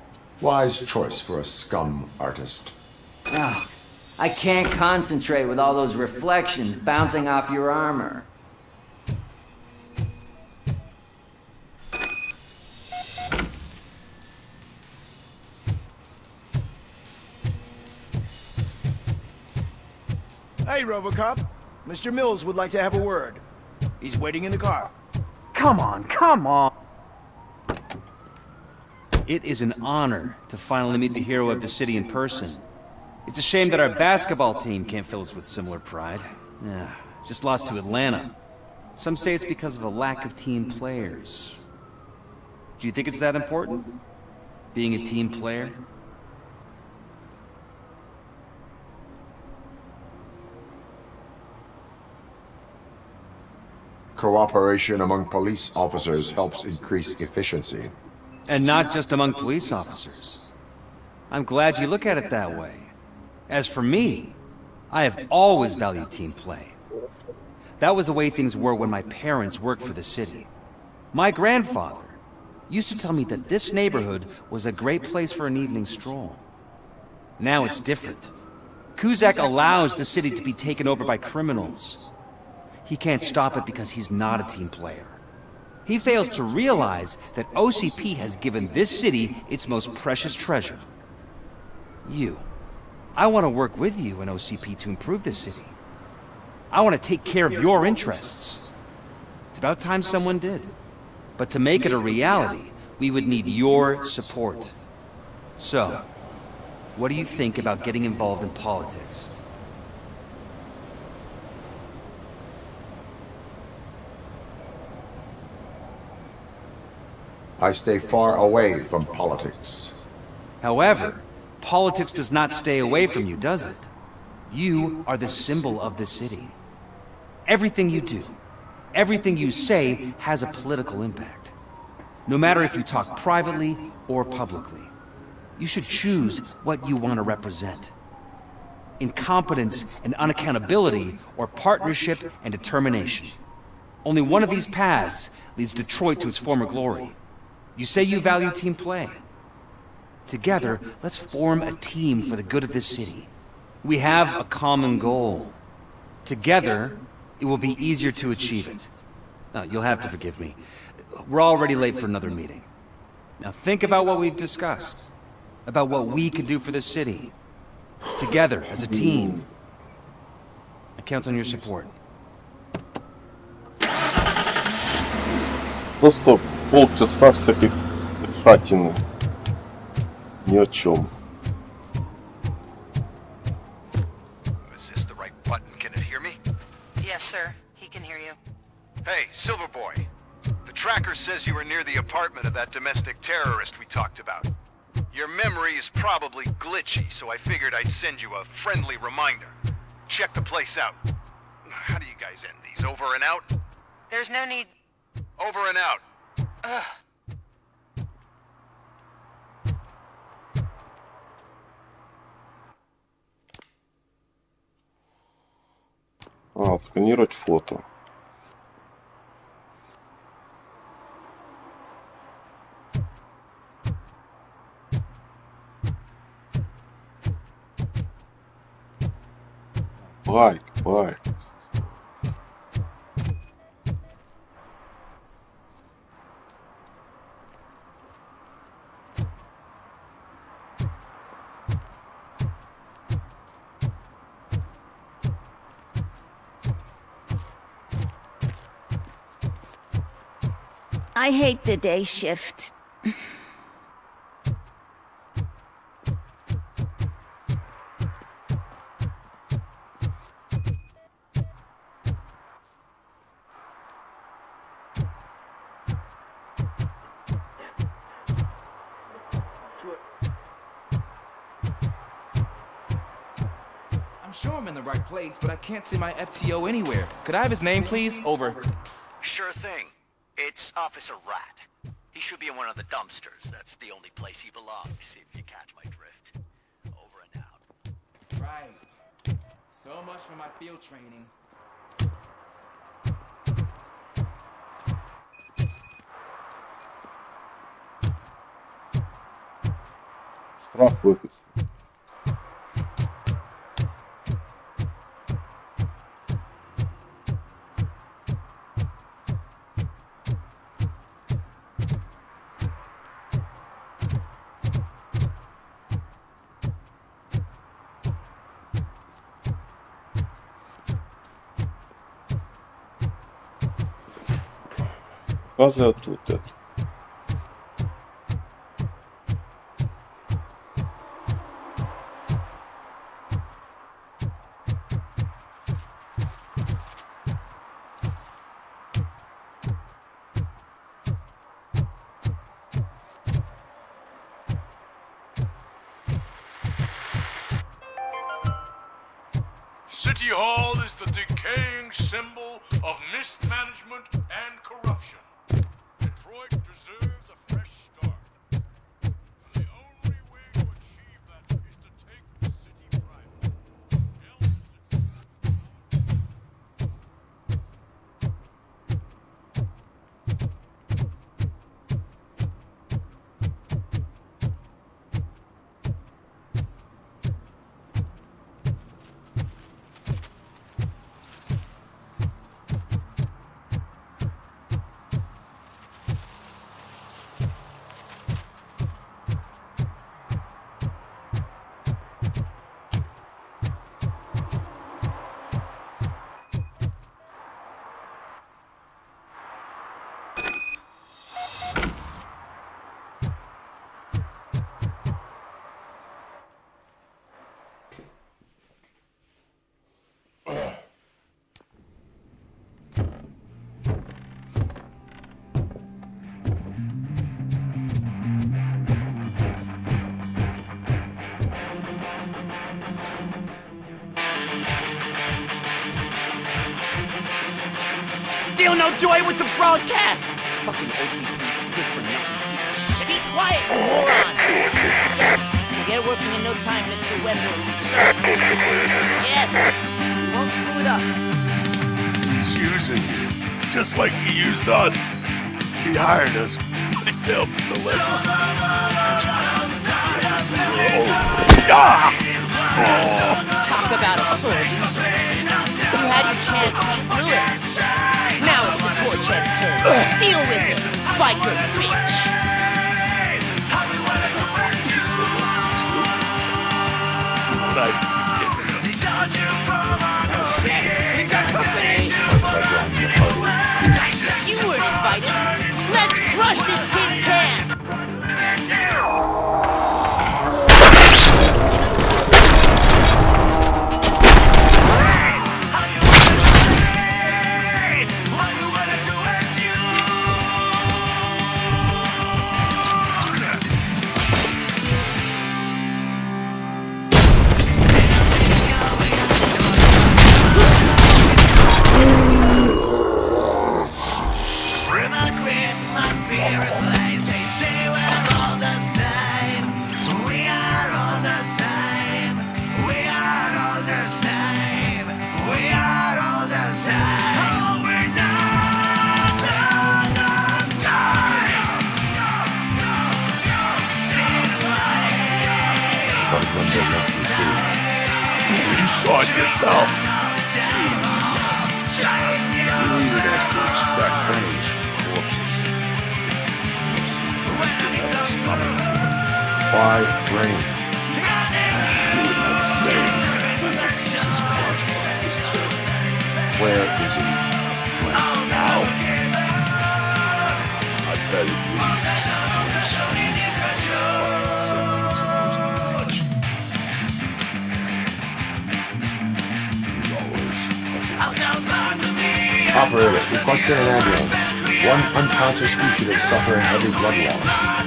Wise choice for a scum artist. Oh, I can't concentrate with all those reflections bouncing off your armor. Hey, RoboCop. Mr. Mills would like to have a word. He's waiting in the car. Come on, come on. It is an honor to finally meet the hero of the city in person. It's a shame that our basketball team can't fill us with similar pride. Yeah, just lost to Atlanta. Some say it's because of a lack of team players. Do you think it's that important? Being a team player? Cooperation among police officers helps increase efficiency. And not just among police officers. I'm glad you look at it that way. As for me, I have always valued team play. That was the way things were when my parents worked for the city. My grandfather used to tell me that this neighborhood was a great place for an evening stroll. Now it's different. Cusack allows the city to be taken over by criminals. He can't stop it because he's not a team player. He fails to realize that OCP has given this city its most precious treasure. You. I want to work with you and OCP to improve this city. I want to take care of your interests. It's about time someone did. But to make it a reality, we would need your support. So, what do you think about getting involved in politics? I stay far away from politics. However, politics does not stay away from you, does it? You are the symbol of the city. Everything you do, everything you say has a political impact. No matter if you talk privately or publicly, you should choose what you want to represent. Incompetence and unaccountability, or partnership and determination. Only one of these paths leads Detroit to its former glory. You say you value team play. Together, let's form a team for the good of this city. We have a common goal. Together, it will be easier to achieve it. You'll have to forgive me. We're already late for another meeting. Now think about what we've discussed. About what we could do for this city. Together, as a team. I count on your support. Просто полчаса всякой шатины. Ни о чем. Is this the right button? Can it hear me? Yes, sir. He can hear you. Hey, Silverboy. The tracker says you were near the apartment of that domestic terrorist we talked about. Your memory is probably glitchy, so I figured I'd send you a friendly reminder. Check the place out. How do you guys end these? Over and out? There's no need... Over and out. Ugh. Сканировать фото. Байк. I hate the day shift. I'm sure I'm in the right place, but I can't see my FTO anywhere. Could I have his name, please? Over. Sure thing. It's Officer Rat. He should be in one of the dumpsters. That's the only place he belongs, if you catch my drift. Over and out. Right. So much for my field training. Штраф выписать. Показываю тут это. City Hall is the decaying symbol of mismanagement and corruption. Detroit deserves a fresh start. The only way to achieve that is to take the city private. Still no joy with the broadcast! Fucking OCP's a good for nothing piece of shit. Be quiet, you moron! Yes, we'll get working in no time, Mr. Wendell, sir. Yes! Won't screw it up. He's using you, just like he used us. He hired us, but he failed to deliver. That's why Talk about a sore loser. You had your chance and you blew it. Now it's the Torchhead's turn. Deal with it, biker bitch. Oh shit, we got company. You weren't invited. Let's crush this tin can. You saw it yourself. You needed us to extract brains from corpses. Why brains? You would never say mental pieces of cosmos to his chest. Where is he? Well, now, I better be Operator, requesting an ambulance. One unconscious fugitive suffering heavy blood loss.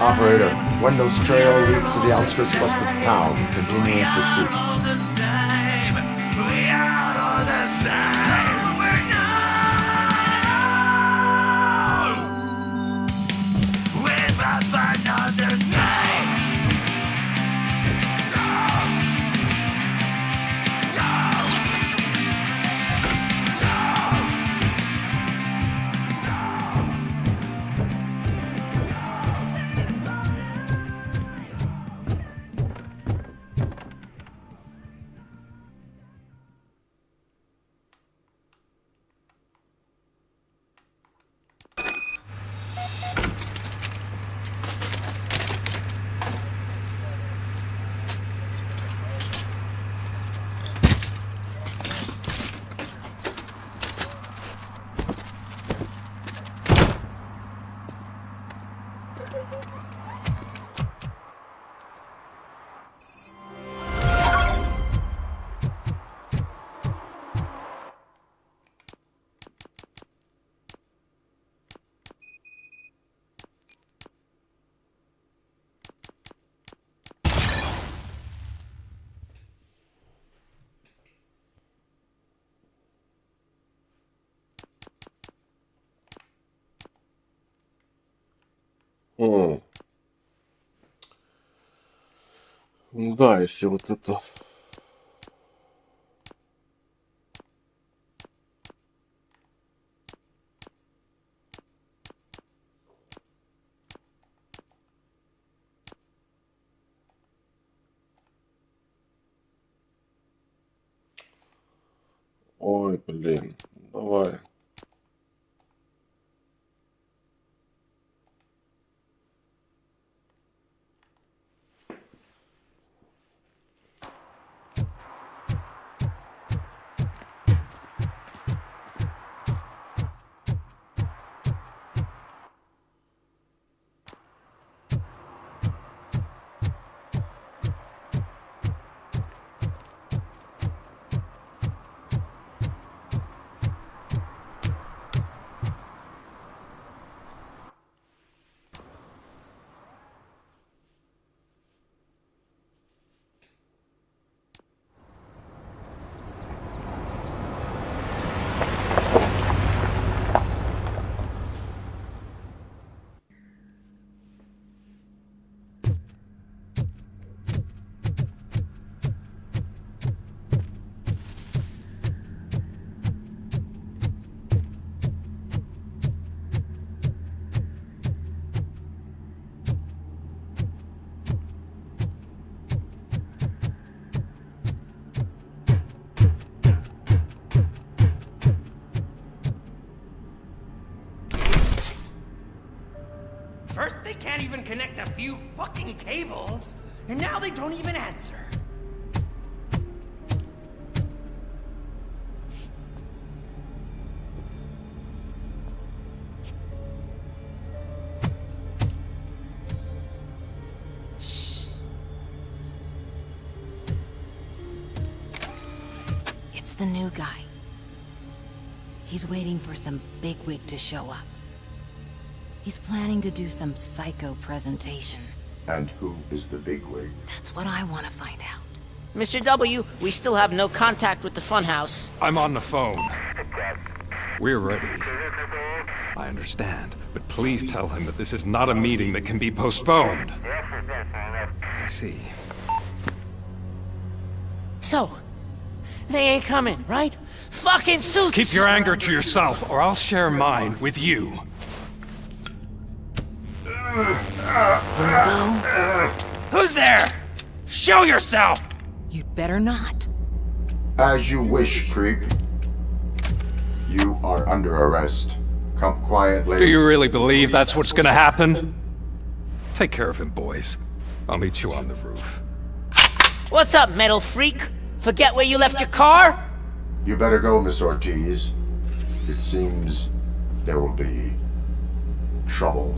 Operator, Wendell's trail leads to the outskirts west of town, continuing pursuit. Да, если вот это... Ой, блин, давай. First, they can't even connect a few fucking cables, and now they don't even answer. Shh. It's the new guy. He's waiting for some bigwig to show up. He's planning to do some psycho presentation. And who is the bigwig? That's what I want to find out. Mr. W, we still have no contact with the funhouse. I'm on the phone. We're ready. I understand, but please tell him that this is not a meeting that can be postponed. I see. So, they ain't coming, right? Fucking suits! Keep your anger to yourself, or I'll share mine with you. Who's there? Show yourself! You'd better not. As you wish, creep. You are under arrest. Come quietly. Do you really believe that's what's gonna happen? Take care of him, boys. I'll meet you on the roof. What's up, metal freak? Forget where you left your car? You better go, Miss Ortiz. It seems there will be trouble.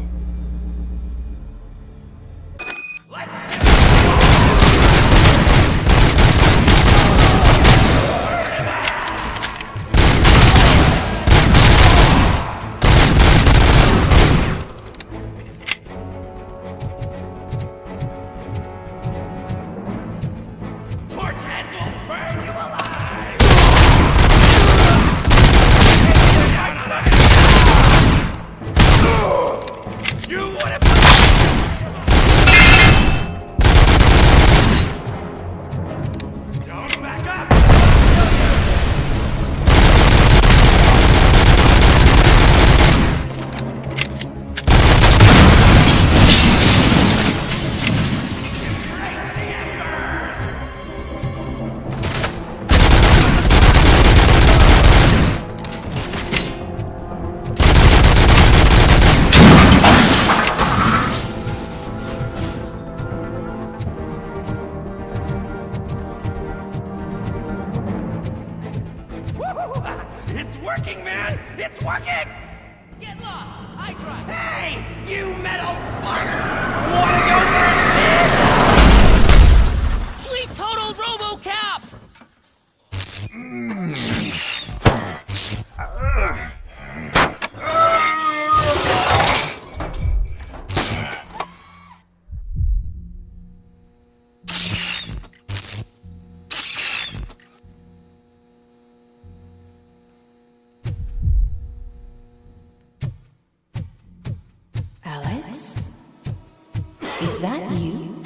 is that you?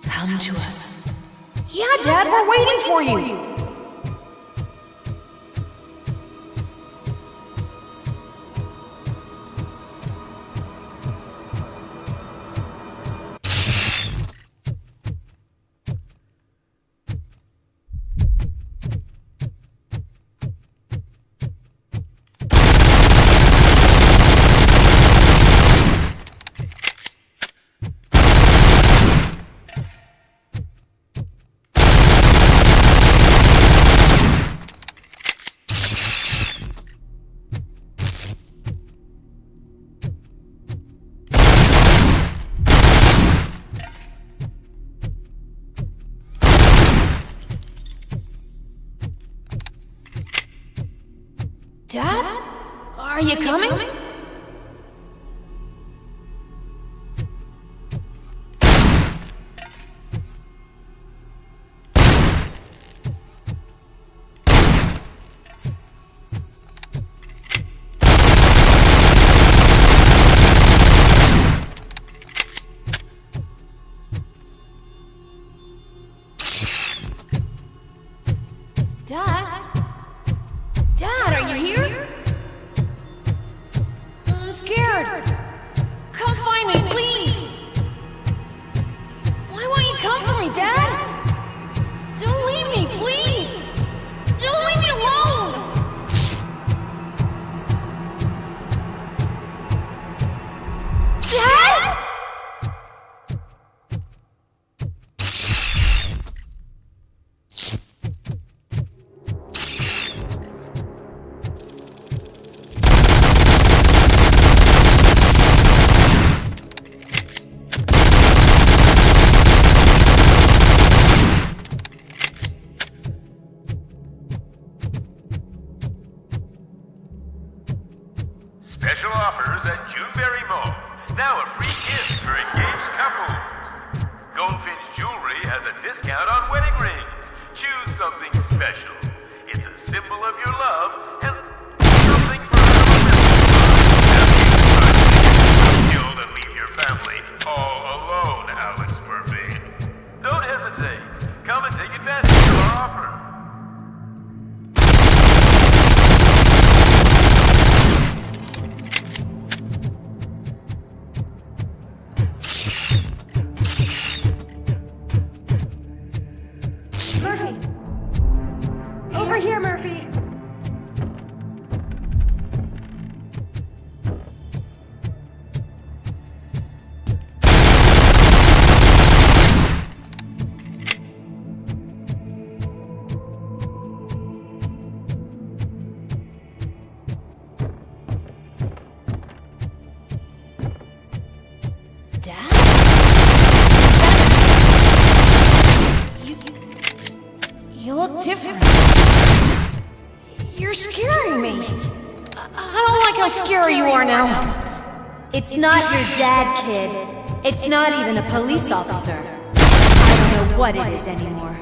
Come to us. Yeah, Dad, we're waiting for you! Dad? Are you coming? Dad? Dad, are you here? I'm scared. Come find me, please. Why won't you come for me, Dad? Don't leave me, please. Don't leave me alone. Dad? Special offers at Juneberry Mall. Now a free gift for engaged couples. Goldfinch Jewelry has a discount on wedding rings. Choose something special. It's a symbol of your love and something for killed and leave your family all alone, Alex Murphy. Don't hesitate. Come and take advantage of our offer. Murphy! Over here, Murphy! You look different. You're scaring me. I don't like how scary you are now. It's not your dad, kid. It's not even a police officer. I don't know what it is anymore.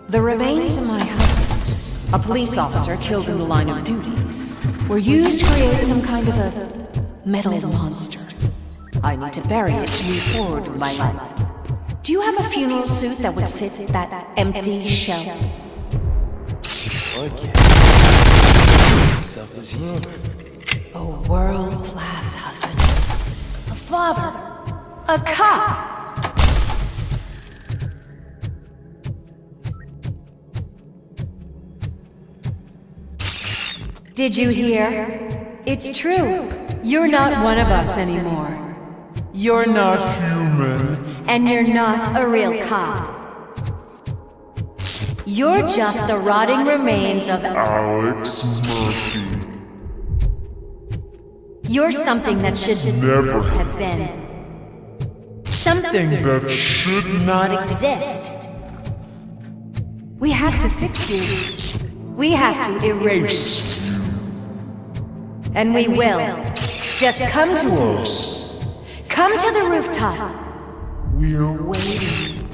The remains of my husband, a police officer killed in the line of duty, were used to create some kind of a metal monster. I need to bury it to move forward with my life. Do you have a funeral suit that would fit that empty shell? Okay. Yourself is human. A world-class husband. A father. A cop. Did you hear? It's true. You're not one of us anymore. You're not human. And you're not a real cop. You're just the rotting remains of Alex Murphy. You're something that should never have been. Something that should not exist. We have to fix you. We have to erase you. And we will. Just come to us. Come to the rooftop. We're waiting.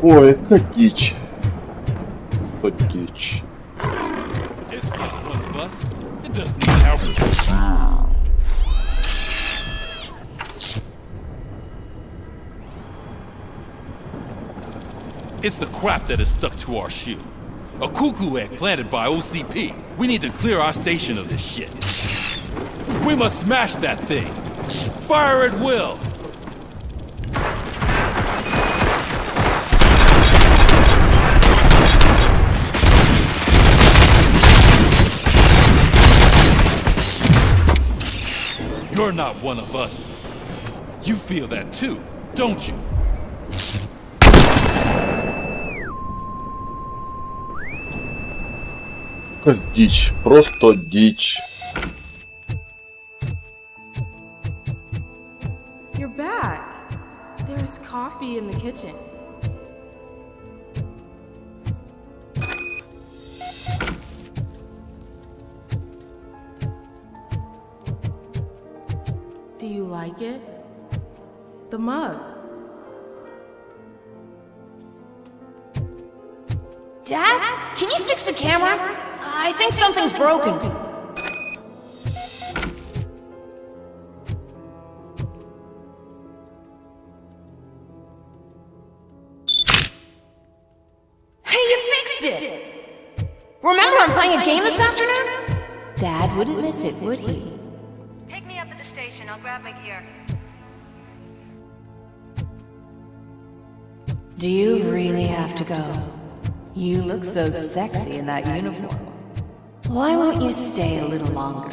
Ой, какая дичь. Что дичь. It's not one of us. It doesn't need help. It's the crap that is stuck to our shoe. A cuckoo egg planted by OCP. We need to clear our station of this shit. We must smash that thing. Fire at will. You're not one of us. You feel that too, don't you? Какая дичь. Просто дичь. You're back. There's coffee in the kitchen. Do you like it? The mug. Dad, can you fix the camera? I think something's broken. Hey, you fixed it! Remember I'm playing a game this afternoon? Dad wouldn't miss it, would he? Pick me up at the station. I'll grab my gear. Do you really have to go? You look so sexy in that uniform. Why won't you stay a little longer?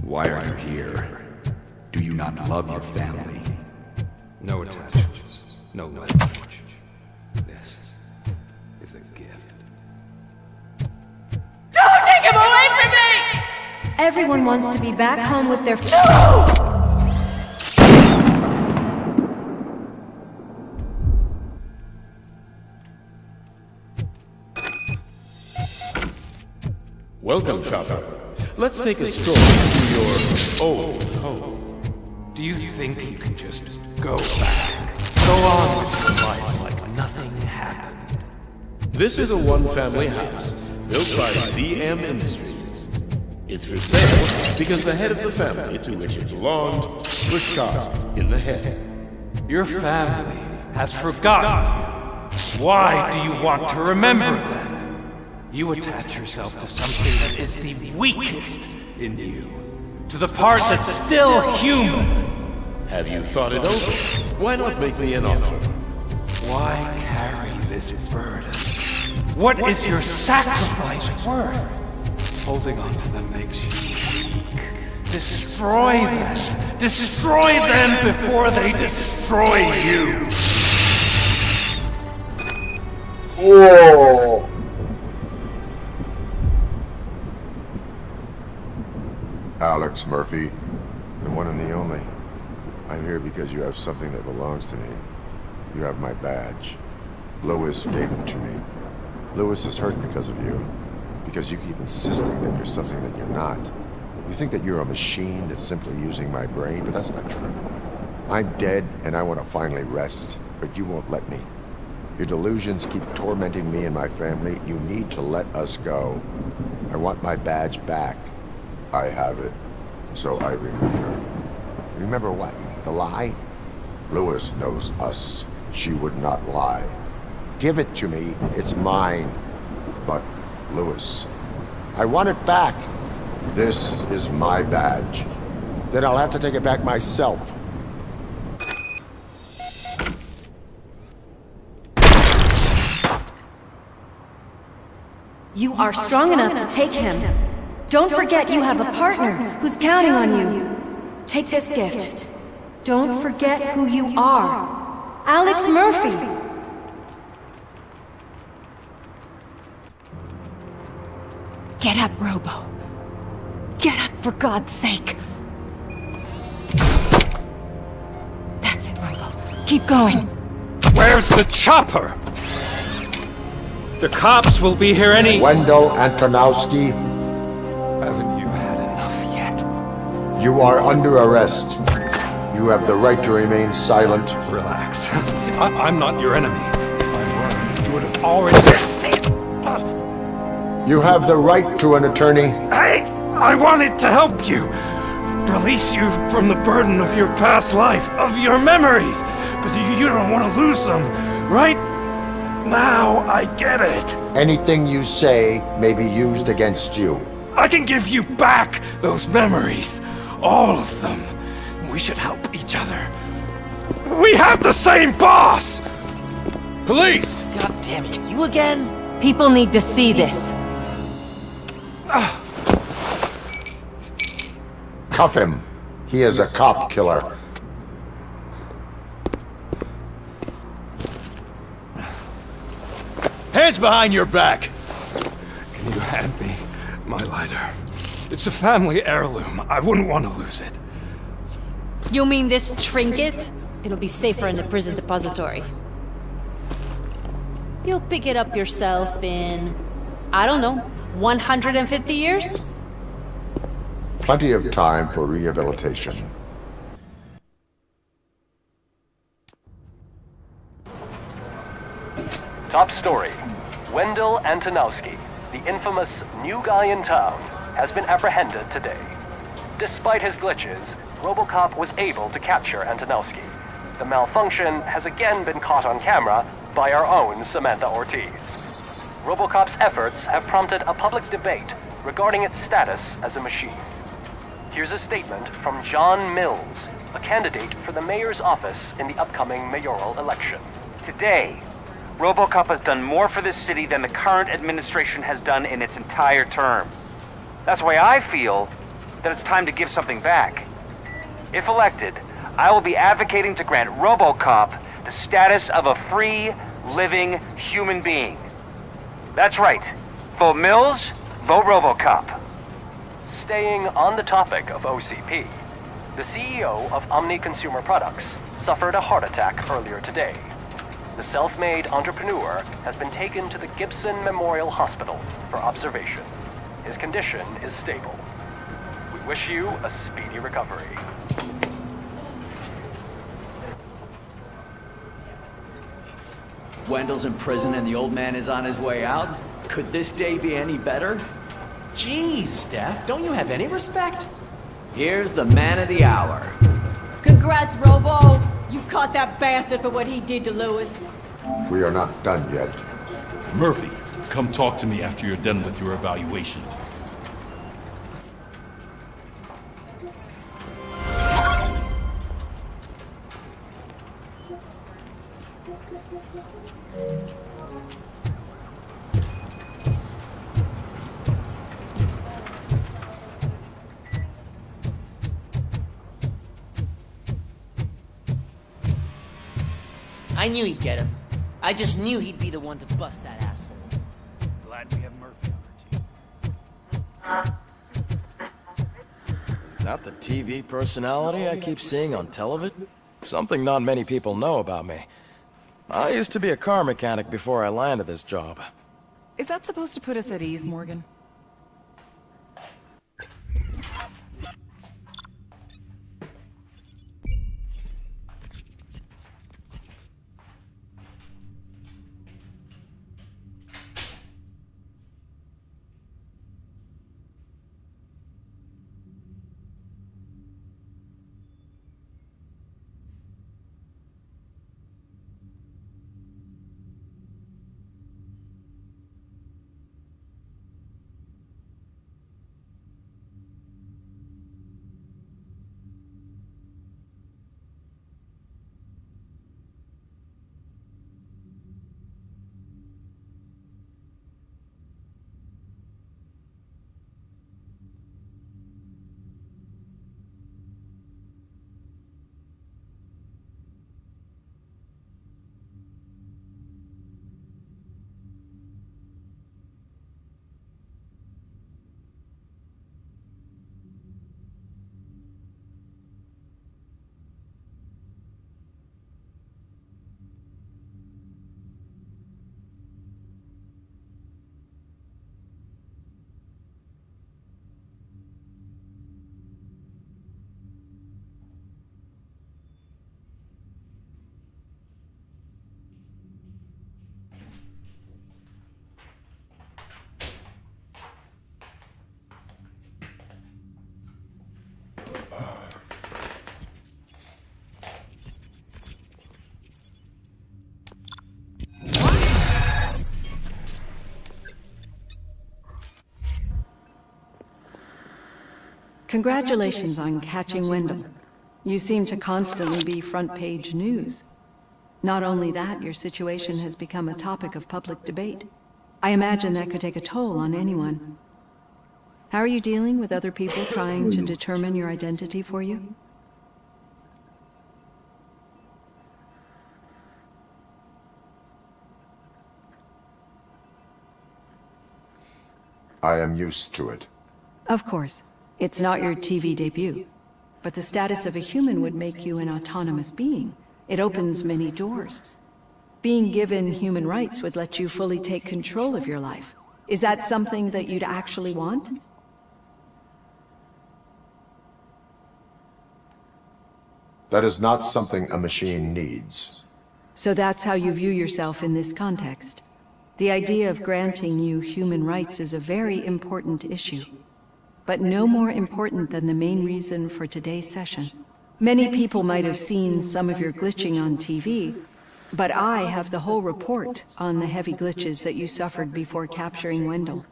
Why are you here? Do you not love your family? No attachments, no language. This is a gift. Don't take him away from me! Everyone wants to be back home with their... Welcome, shopper. Let's take a stroll through your old home. Do you think you can just go back? Go on with your life like nothing happened? This is a one-family house built by ZM Industries. It's for sale because the head of the family to which it belonged was shot in the head. Your family has forgotten you. Why do you want to remember them? You attach yourself to something that is the weakest in you. To the part that's still human. Have you thought it over? Why not make me an offer? Why carry this burden? What is your sacrifice worth? Holding on to them makes you weak. Destroy them. Destroy them before they destroy you. Whoa. Alex Murphy, the one and the only. I'm here because you have something that belongs to me. You have my badge. Lewis gave it to me. Lewis is hurt because of you. Because you keep insisting that you're something that you're not. You think that you're a machine that's simply using my brain, but that's not true. I'm dead, and I want to finally rest, but you won't let me. Your delusions keep tormenting me and my family. You need to let us go. I want my badge back. I have it, so I remember. Remember what? The lie? Lewis knows us. She would not lie. Give it to me. It's mine. But, Lewis, I want it back. This is my badge. Then I'll have to take it back myself. You are strong enough to take him. Don't forget you have a partner who's counting on you. Take this gift. Don't forget who you are. Alex Murphy. Get up, Robo. Get up, for God's sake. That's it, Robo. Keep going. Where's the chopper? The cops will be here any... Wendell Antonowski. Haven't you had enough yet? You are under arrest. You have the right to remain silent. Relax. I'm not your enemy. If I were, you would have already... You have the right to an attorney. Hey! I wanted to help you! Release you from the burden of your past life, of your memories! But you don't want to lose them, right? Now I get it. Anything you say may be used against you. I can give you back those memories. All of them. We should help each other. We have the same boss! Police! God damn it, you again? People need to see this. Cuff him. He is a cop killer. Hands behind your back! Can you hand me my lighter? It's a family heirloom. I wouldn't want to lose it. You mean this trinket? It'll be safer in the prison depository. You'll pick it up yourself in, I don't know, 150 years? Plenty of time for rehabilitation. Top story. Wendell Antonowski, the infamous new guy in town, has been apprehended today. Despite his glitches, RoboCop was able to capture Antonowski. The malfunction has again been caught on camera by our own Samantha Ortiz. RoboCop's efforts have prompted a public debate regarding its status as a machine. Here's a statement from John Mills, a candidate for the mayor's office in the upcoming mayoral election. Today, RoboCop has done more for this city than the current administration has done in its entire term. That's why I feel that it's time to give something back. If elected, I will be advocating to grant RoboCop the status of a free, living human being. That's right. Vote Mills, vote RoboCop. Staying on the topic of OCP, the CEO of Omni Consumer Products suffered a heart attack earlier today. The self-made entrepreneur has been taken to the Gibson Memorial Hospital for observation. His condition is stable. We wish you a speedy recovery. Wendell's in prison and the old man is on his way out? Could this day be any better? Jeez, Steph, don't you have any respect? Here's the man of the hour. Congrats, Robo! You caught that bastard for what he did to Lewis. We are not done yet. Murphy, come talk to me after you're done with your evaluation. I knew he'd get him. I just knew he'd be the one to bust that asshole. Glad we have Murphy on our team. Is that the TV personality I keep seeing on television? Something not many people know about me. I used to be a car mechanic before I landed this job. Is that supposed to put us at ease, Morgan? Congratulations on catching Wendell. You seem to constantly be front-page news. Not only that, your situation has become a topic of public debate. I imagine that could take a toll on anyone. How are you dealing with other people trying to determine your identity for you? I am used to it. Of course. It's not your TV debut. But the status of a human would make you an autonomous being. It opens many doors. Being given human rights would let you fully take control of your life. Is that something that you'd actually want? That is not something a machine needs. So that's how you view yourself in this context. The idea of granting you human rights is a very important issue, but no more important than the main reason for today's session. Many people might have seen some of your glitching on TV, but I have the whole report on the heavy glitches that you suffered before capturing Wendell.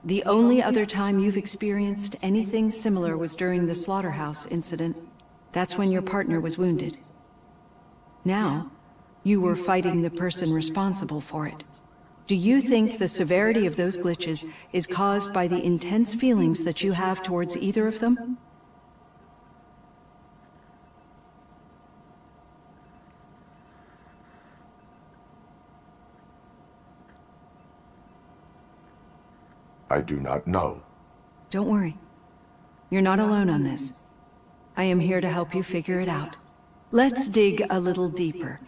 The only other time you've experienced anything similar was during the slaughterhouse incident. That's when your partner was wounded. Now, you were fighting the person responsible for it. Do you think the severity of those glitches is caused by the intense feelings that you have towards either of them? I do not know. Don't worry. You're not alone on this. I am here to help you figure it out. Let's dig a little deeper.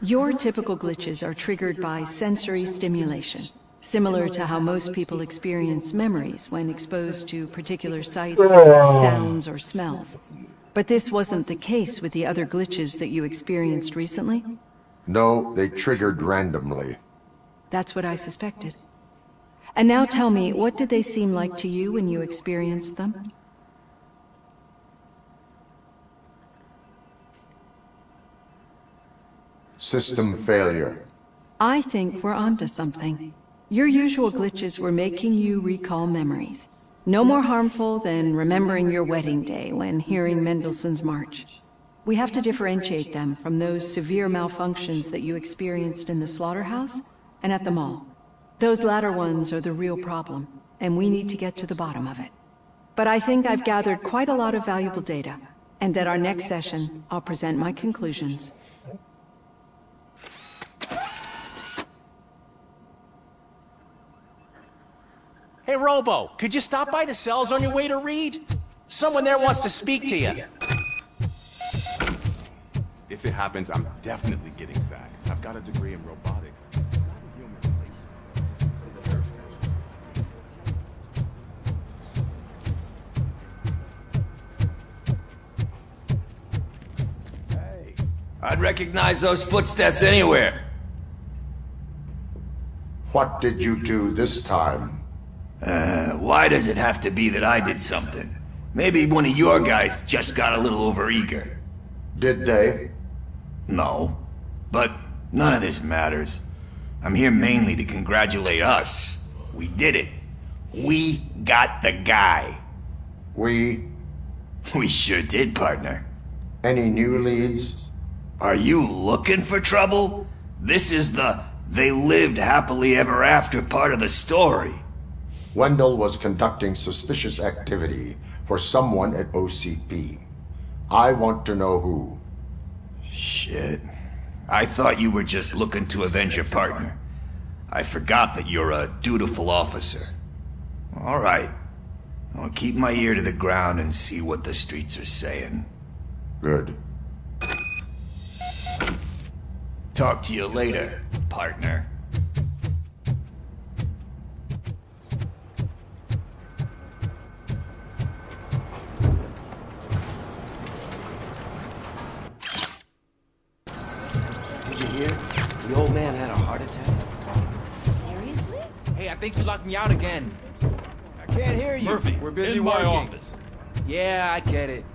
Your typical glitches are triggered by sensory stimulation, similar to how most people experience memories when exposed to particular sights, sounds, or smells. But this wasn't the case with the other glitches that you experienced recently? No, they triggered randomly. That's what I suspected. And now tell me, what did they seem like to you when you experienced them? System failure. I think we're onto something. Your usual glitches were making you recall memories. No more harmful than remembering your wedding day when hearing Mendelssohn's March. We have to differentiate them from those severe malfunctions that you experienced in the slaughterhouse and at the mall. Those latter ones are the real problem, and we need to get to the bottom of it. But I think I've gathered quite a lot of valuable data, and at our next session, I'll present my conclusions. Hey, Robo, could you stop by the cells on your way to Reed? Someone there wants to speak to you. If it happens, I'm definitely getting sacked. I've got a degree in robotics. I'd recognize those footsteps anywhere. What did you do this time? Why does it have to be that I did something? Maybe one of your guys just got a little overeager. Did they? No. But none of this matters. I'm here mainly to congratulate us. We did it. We got the guy. We sure did, partner. Any new leads? Are you looking for trouble? This is the "they lived happily ever after" part of the story. Wendell was conducting suspicious activity for someone at OCP. I want to know who. Shit. I thought you were just looking to avenge your partner. I forgot that you're a dutiful officer. All right. I'll keep my ear to the ground and see what the streets are saying. Good. Talk to you later, partner. Did you hear? The old man had a heart attack. Seriously? Hey, I think you locked me out again. I can't hear you. Murphy, we're busy in my working. office. Yeah, I get it.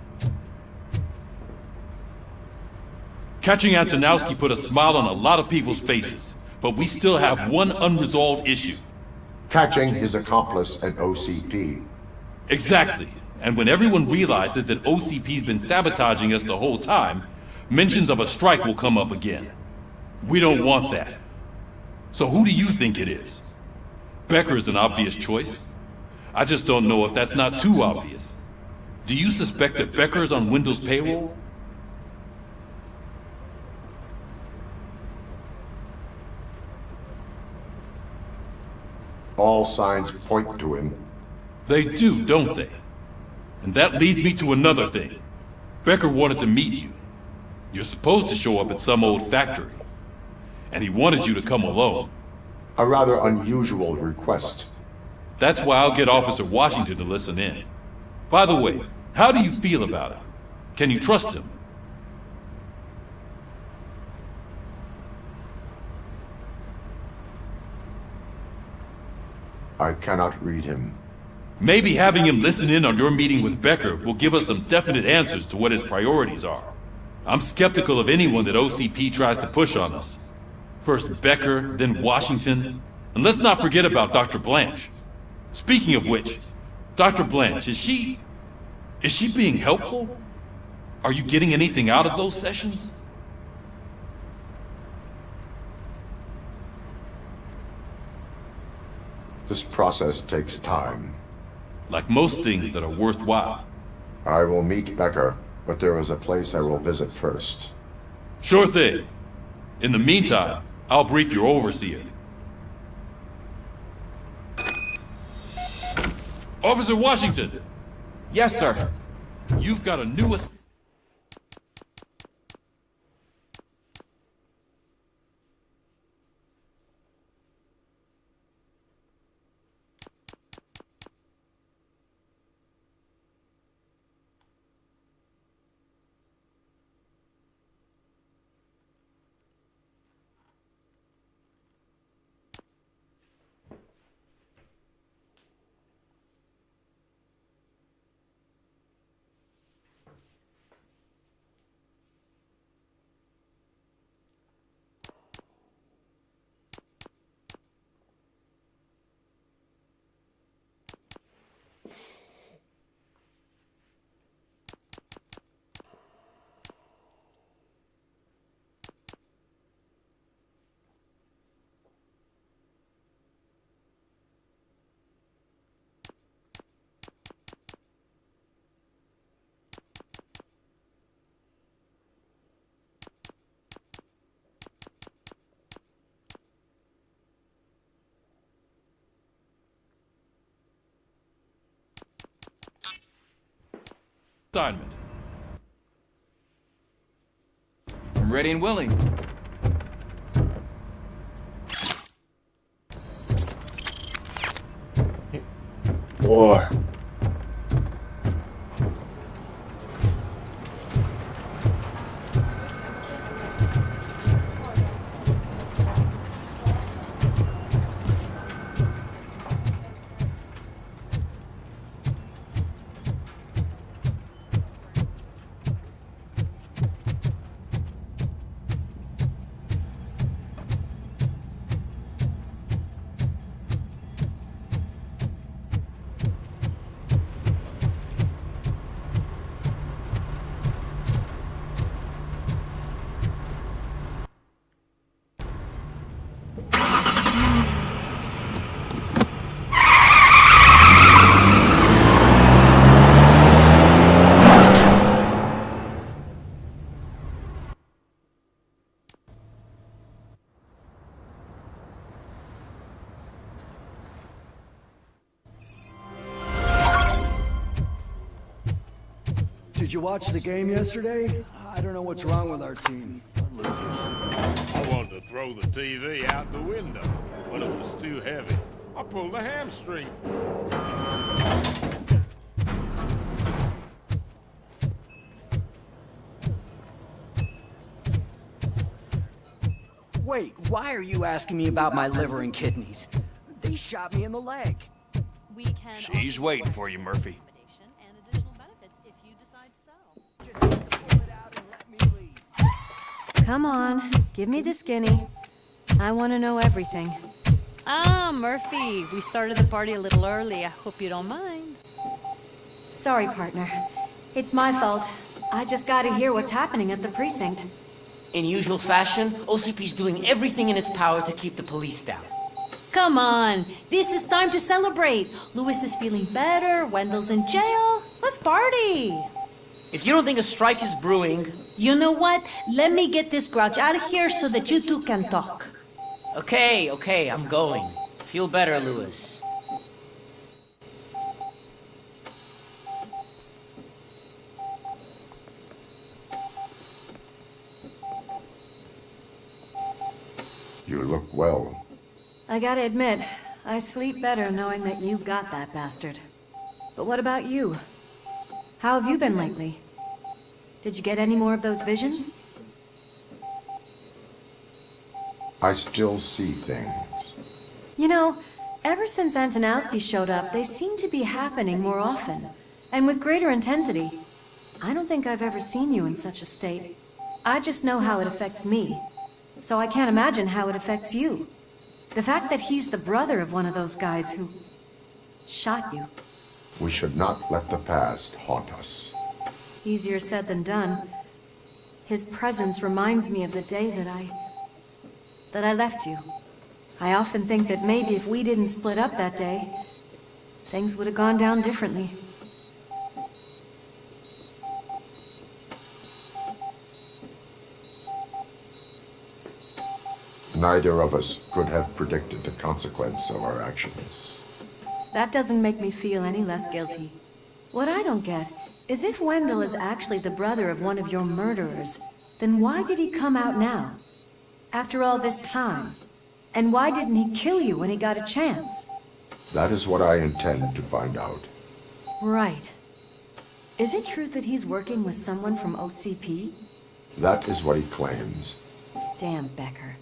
Catching Antonowski put a smile on a lot of people's faces, but we still have one unresolved issue. Catching his accomplice at OCP. Exactly. And when everyone realizes that OCP's been sabotaging us the whole time, mentions of a strike will come up again. We don't want that. So who do you think it is? Becker is an obvious choice. I just don't know if that's not too obvious. Do you suspect that Becker is on Wendell's payroll? All signs point to him. They do, don't they? And that leads me to another thing. Becker wanted to meet you. You're supposed to show up at some old factory. And he wanted you to come alone. A rather unusual request. That's why I'll get Officer Washington to listen in. By the way, how do you feel about him? Can you trust him? I cannot read him. Maybe having him listen in on your meeting with Becker will give us some definite answers to what his priorities are. I'm skeptical of anyone that OCP tries to push on us. First Becker, then Washington, and let's not forget about Dr. Blanche. Speaking of which, Dr. Blanche, is she being helpful? Are you getting anything out of those sessions? This process takes time. Like most things that are worthwhile. I will meet Becker, but there is a place I will visit first. Sure thing. In the meantime, I'll brief your overseer. Officer Washington! Yes, sir. You've got a new assistant. Assignment. I'm ready and willing. Boy. Did you watch the game yesterday? I don't know what's wrong with our team. We're losers. I wanted to throw the TV out the window, but it was too heavy. I pulled a hamstring. Wait, why are you asking me about my liver and kidneys? They shot me in the leg. She's waiting for you, Murphy. Come on, give me the skinny. I want to know everything. Ah, Murphy, we started the party a little early. I hope you don't mind. Sorry, partner. It's my fault. I just gotta hear what's happening at the precinct. In usual fashion, OCP's doing everything in its power to keep the police down. Come on, this is time to celebrate. Lewis is feeling better, Wendell's in jail. Let's party! If you don't think a strike is brewing... You know what? Let me get this grouch out of here so that you two can talk. Okay, I'm going. Feel better, Lewis. You look well. I gotta admit, I sleep better knowing that you got that bastard. But what about you? How have you been lately? Did you get any more of those visions? I still see things. You know, ever since Antonowski showed up, they seem to be happening more often, and with greater intensity. I don't think I've ever seen you in such a state. I just know how it affects me, so I can't imagine how it affects you. The fact that he's the brother of one of those guys who shot you. We should not let the past haunt us. Easier said than done. His presence reminds me of the day that I left you. I often think that maybe if we didn't split up that day, things would have gone down differently. Neither of us could have predicted the consequence of our actions. That doesn't make me feel any less guilty. What I don't get is if Wendell is actually the brother of one of your murderers, then why did he come out now? After all this time? And why didn't he kill you when he got a chance? That is what I intend to find out. Right. Is it true that he's working with someone from OCP? That is what he claims. Damn Becker.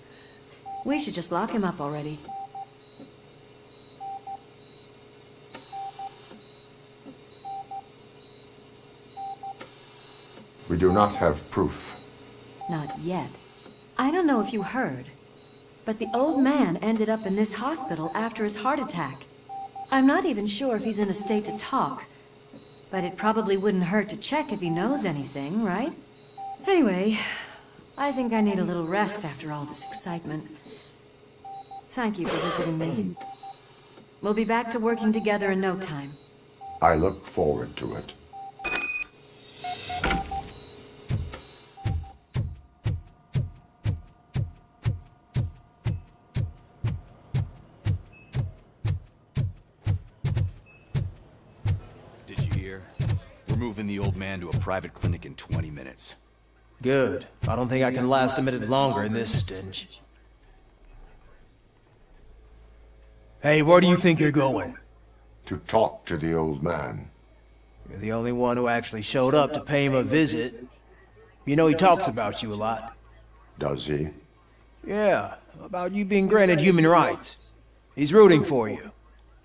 We should just lock him up already. We do not have proof. Not yet. I don't know if you heard, but the old man ended up in this hospital after his heart attack. I'm not even sure if he's in a state to talk, but it probably wouldn't hurt to check if he knows anything, right? Anyway, I think I need a little rest after all this excitement. Thank you for visiting me. We'll be back to working together in no time. I look forward to it. Did you hear? We're moving the old man to a private clinic in 20 minutes. Good. I don't think I can last a minute longer in this stench. Hey, where do you think you're going? To talk to the old man. You're the only one who actually showed up to pay him a visit. You know he talks about you a lot. Does he? Yeah, about you being granted human rights. He's rooting for you.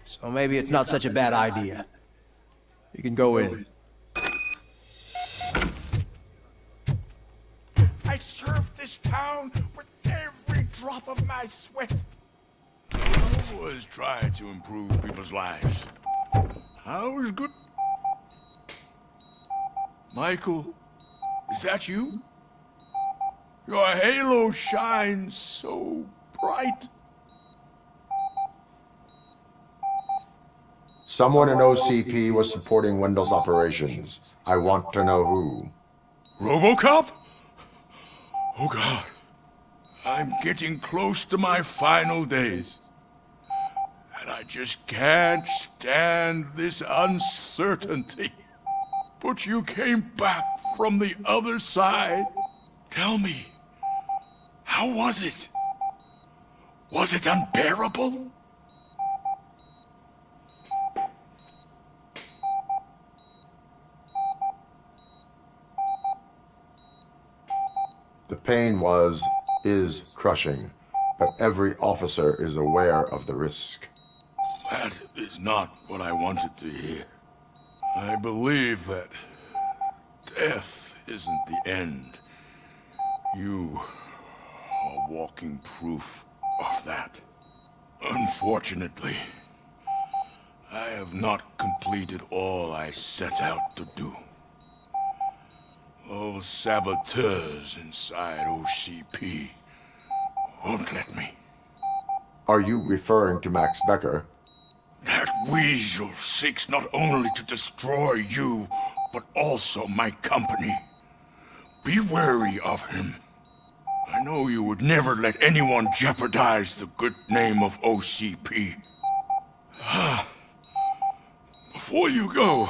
So maybe it's not such a bad idea. You can go in. I served this town with every drop of my sweat. I was trying to improve people's lives. I was good. Michael, is that you? Your halo shines so bright. Someone in OCP was supporting Wendell's operations. I want to know who. RoboCop? Oh God. I'm getting close to my final days. And I just can't stand this uncertainty. But you came back from the other side. Tell me, how was it? Was it unbearable? The pain is crushing, but every officer is aware of the risk. That is not what I wanted to hear. I believe that death isn't the end. You are walking proof of that. Unfortunately, I have not completed all I set out to do. Those saboteurs inside OCP won't let me. Are you referring to Max Becker? That weasel seeks not only to destroy you, but also my company. Be wary of him. I know you would never let anyone jeopardize the good name of OCP. Before you go,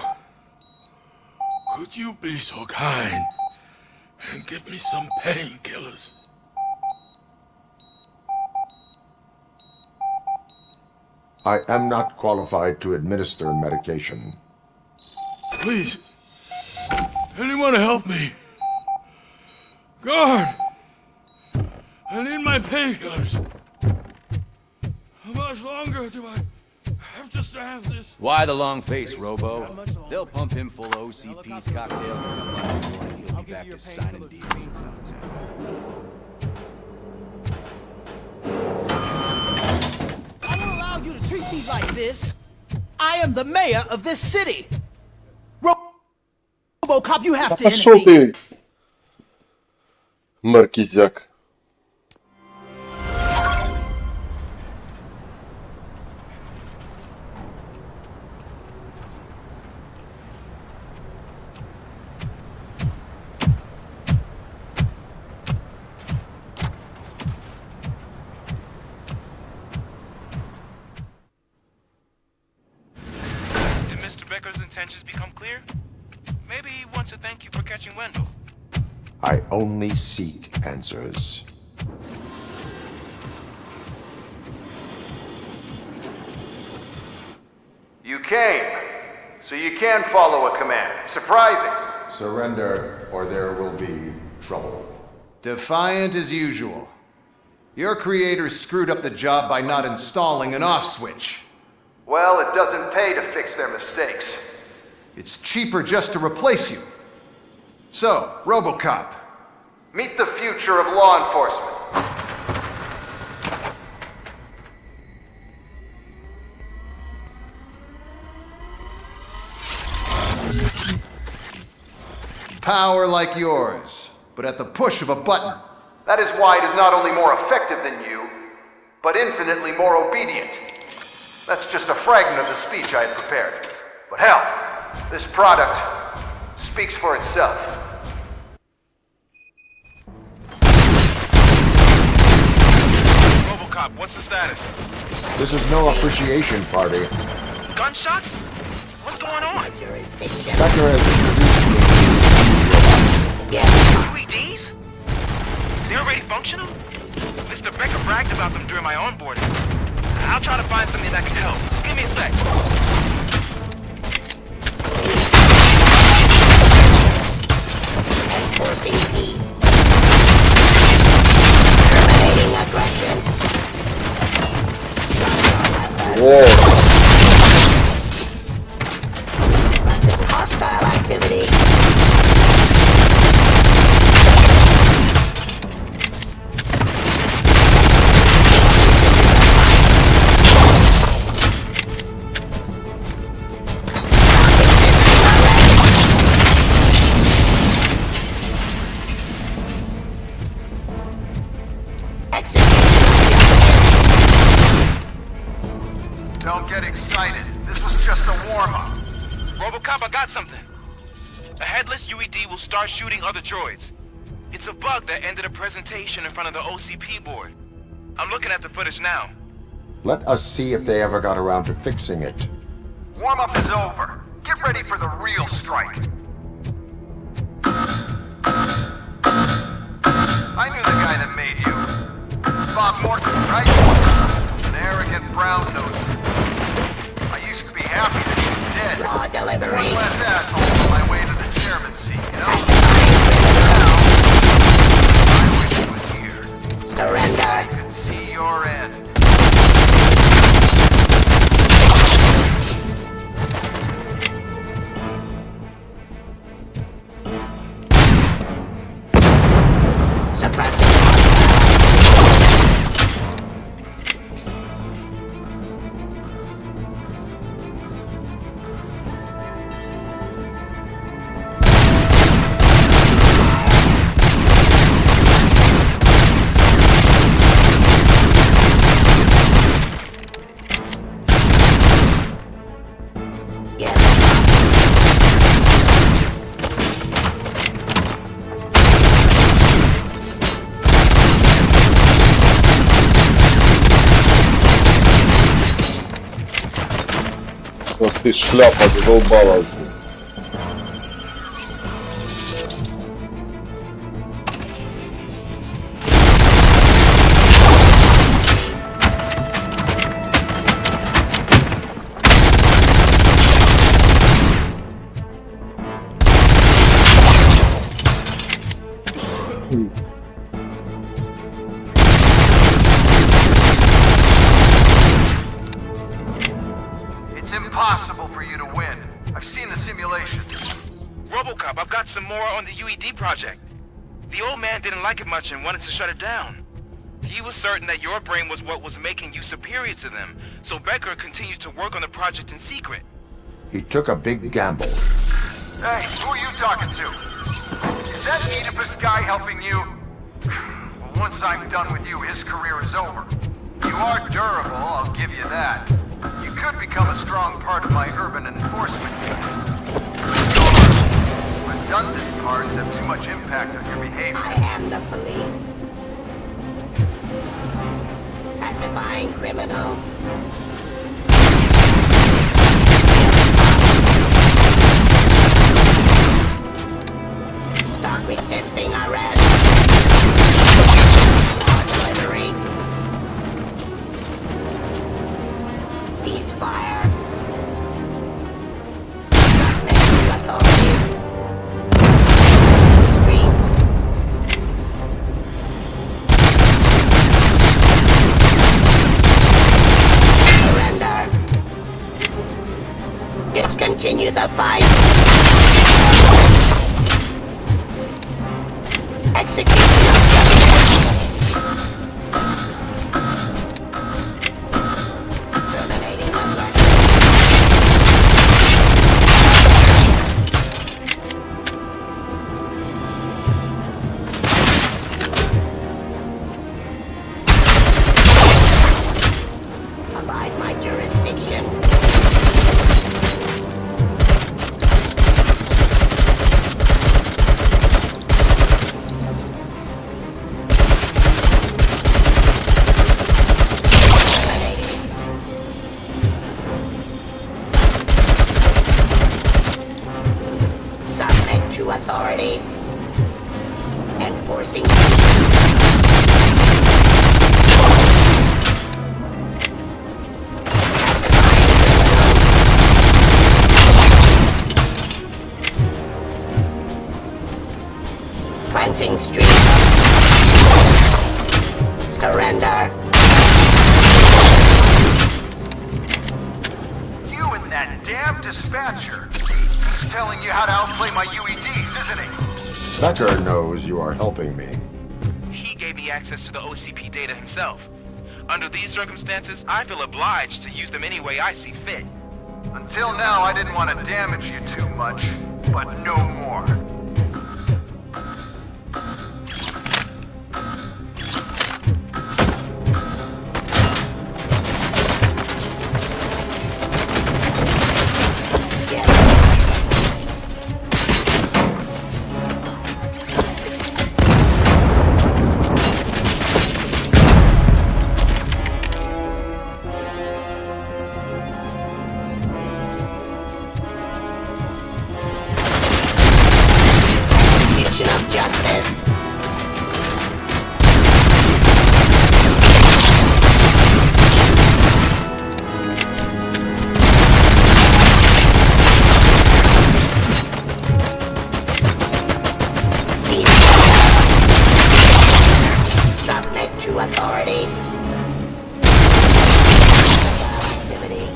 could you be so kind and give me some painkillers? I am not qualified to administer medication. Please, anyone help me? Guard! I need my painkillers. How much longer do I have to stand this? Why the long face, Robo? They'll pump him full of OCP's cocktails and he'll be back to signing deals. I don't allow you to treat me like this. I am the mayor of this city. RoboCop, you have to Пошел intervene. ты, маркизяк. Did Mr. Becker's intentions become clear? Maybe he wants to thank you for catching Wendell. I only seek answers. You came, so you can follow a command. Surprising. Surrender, or there will be trouble. Defiant as usual. Your creators screwed up the job by not installing an off switch. Well, it doesn't pay to fix their mistakes. It's cheaper just to replace you. So, RoboCop, meet the future of law enforcement. Power like yours, but at the push of a button. That is why it is not only more effective than you, but infinitely more obedient. That's just a fragment of the speech I had prepared. But hell, this product speaks for itself. RoboCop, what's the status? This is no appreciation party. Gunshots? What's going on? Becker has UEDs? They're already functional? Mr. Becker bragged about them during my onboarding. I'll try to find something that can help. Just give me a sec. Terminating aggression. Whoa. Hostile activity. Don't get excited. This was just a warm-up. RoboCop, I got something. A headless UED will start shooting other droids. It's a bug that ended a presentation in front of the OCP board. I'm looking at the footage now. Let us see if they ever got around to fixing it. Warm-up is over. Get ready for the real strike. I knew the guy that made you. Bob Morton, right? An arrogant brown-nosed. I used to be happy that he was dead. Raw delivery. One less asshole on my way to the chairman's seat, you know? Now, I wish he was here. Surrender. I could see your end. Suppressing. Вот ты шляпа задолбала. It's impossible for you to win. I've seen the simulations. RoboCop, I've got some more on the UED project. The old man didn't like it much and wanted to shut it down. He was certain that your brain was what was making you superior to them, so Becker continued to work on the project in secret. He took a big gamble. Hey, who are you talking to? Is that Oedipus guy helping you? Well, once I'm done with you, his career is over. You are durable, I'll give you that. You could become a strong part of my urban enforcement unit. Redundant parts have too much impact on your behavior. I am the police. Pacifying criminal. Stop resisting arrest. Delivery. Ceasefire. Submit to authority. Streets. Surrender. Discontinue the fight. Execution of justice. Terminating aggression. Abide my jurisdiction. Submit to authority. Enforcing. Cleansing street. Surrender. You and that damn dispatcher. He's telling you how to outplay my UEDs, isn't he? Becker knows you are helping me. He gave me access to the OCP data himself. Under these circumstances, I feel obliged to use them any way I see fit. Until now, I didn't want to damage you too much, but no more. Execution of justice. Submit to authority. Activity.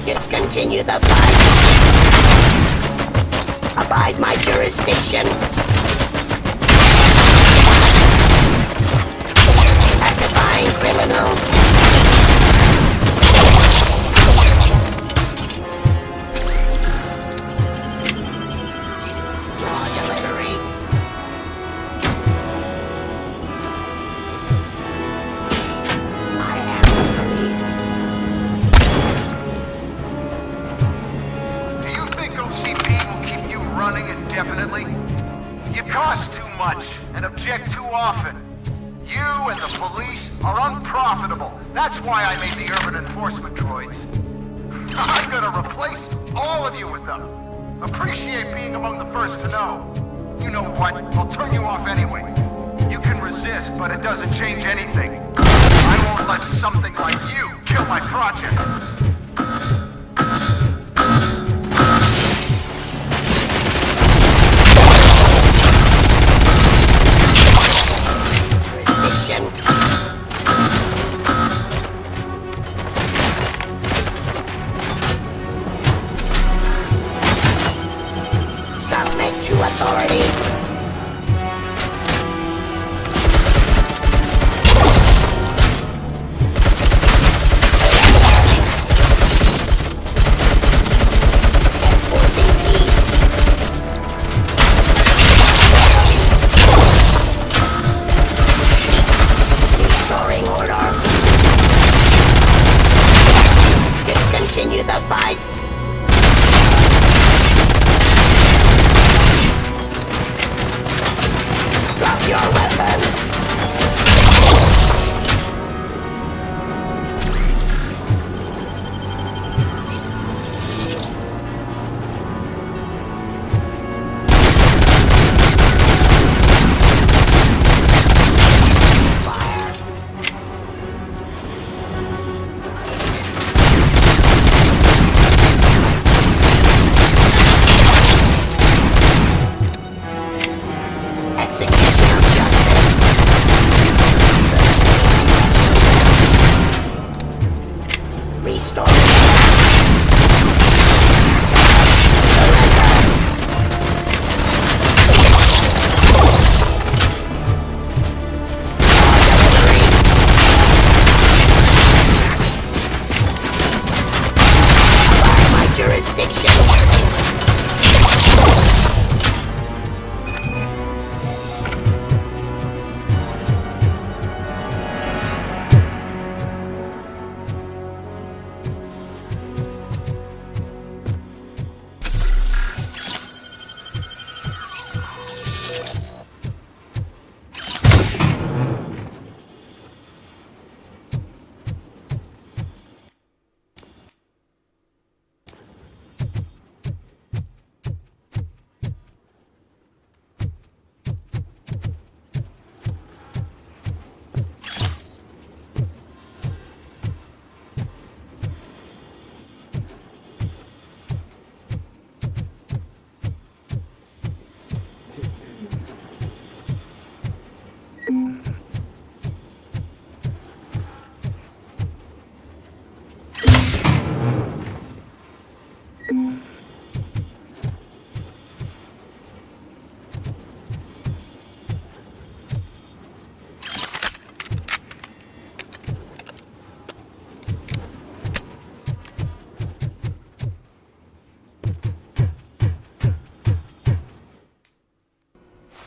Discontinue the fight. Abide my jurisdiction. fuss too much and object too often. You and the police are unprofitable. That's why I made the urban enforcement droids. I'm gonna replace all of you with them. Appreciate being among the first to know. You know what? I'll turn you off anyway. You can resist, but it doesn't change anything. I won't let something like you kill my project. Submit to authority. Continue the fight. Drop your weapon.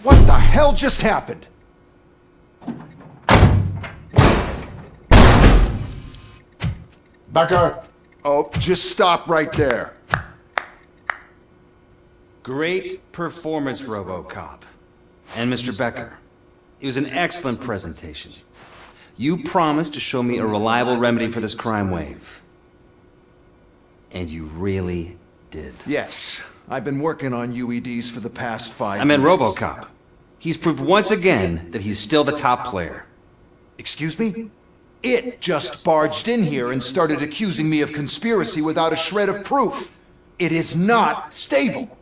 What the hell just happened? Becker! Oh, just stop right there. Great performance, RoboCop. And Mr. Becker, it was an excellent presentation. You promised to show me a reliable remedy for this crime wave. And you really did. Yes, I've been working on UEDs for the past 5 years. I meant RoboCop. He's proved once again that he's still the top player. Excuse me? It just barged in here and started accusing me of conspiracy without a shred of proof. It is not stable.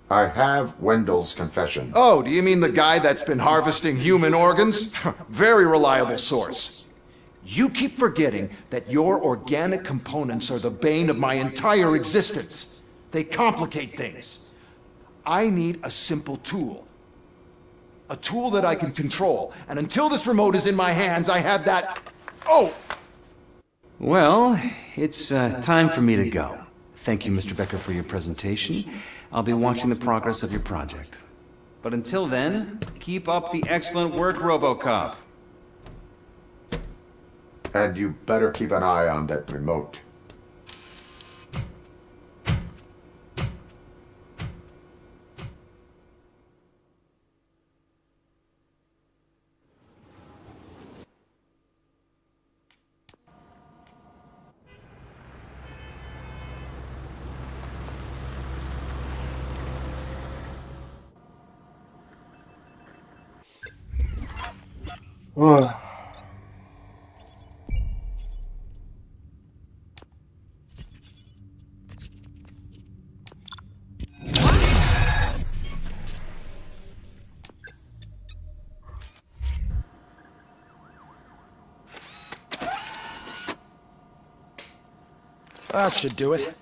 I have Wendell's confession. Oh, do you mean the guy that's been harvesting human organs? Very reliable source. You keep forgetting that your organic components are the bane of my entire existence. They complicate things. I need a simple tool. A tool that I can control. And until this remote is in my hands, I have that... Oh! Well, it's time for me to go. Thank you, Mr. Becker, for your presentation. I'll be watching the progress of your project. But until then, keep up the excellent work, RoboCop. And you better keep an eye on that remote. Ой. That should do it.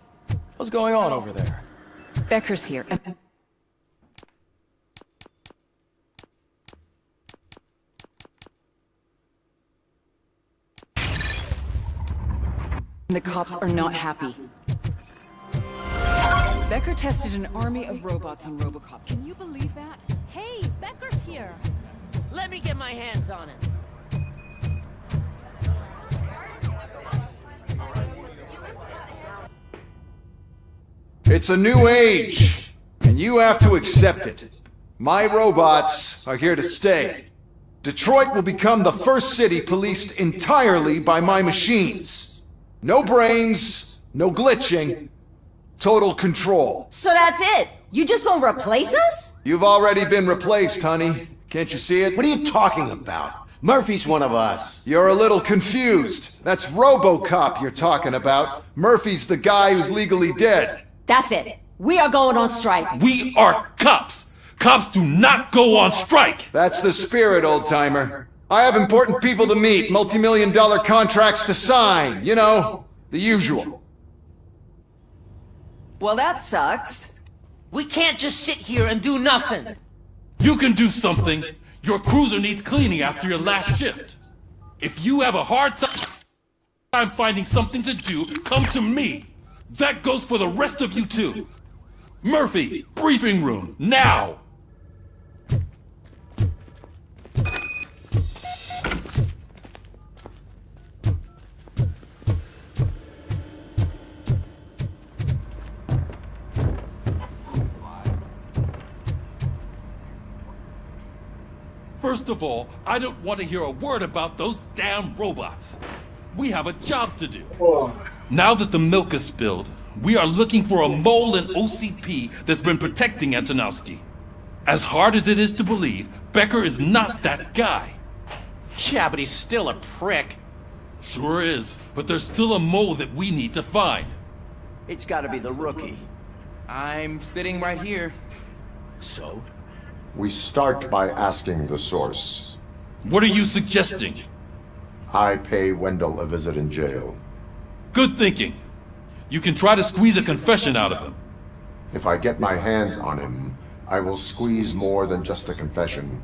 What's going on over there? Becker's here. The cops are not happy. Becker tested an army of robots on RoboCop. Can you believe that? Hey, Becker's here. Let me get my hands on him. It's a new age, and you have to accept it. My robots are here to stay. Detroit will become the first city policed entirely by my machines. No brains, no glitching, total control. So that's it? You just gonna replace us? You've already been replaced, honey. Can't you see it? What are you talking about? Murphy's one of us. You're a little confused. That's RoboCop you're talking about. Murphy's the guy who's legally dead. That's it. We are going on strike. We are cops. Cops do not go on strike. That's the spirit, old-timer. I have important people to meet, multi-million-dollar contracts to sign. You know, the usual. Well, that sucks. We can't just sit here and do nothing. You can do something. Your cruiser needs cleaning after your last shift. If you have a hard time finding something to do, come to me. That goes for the rest of you too. Murphy, briefing room, now! First of all, I don't want to hear a word about those damn robots. We have a job to do. Now that the milk is spilled, we are looking for a mole in OCP that's been protecting Antonowski. As hard as it is to believe, Becker is not that guy. Yeah, but he's still a prick. Sure is, but there's still a mole that we need to find. It's gotta be the rookie. I'm sitting right here. So? We start by asking the source. What are you suggesting? I pay Wendell a visit in jail. Good thinking. You can try to squeeze a confession out of him. If I get my hands on him, I will squeeze more than just a confession.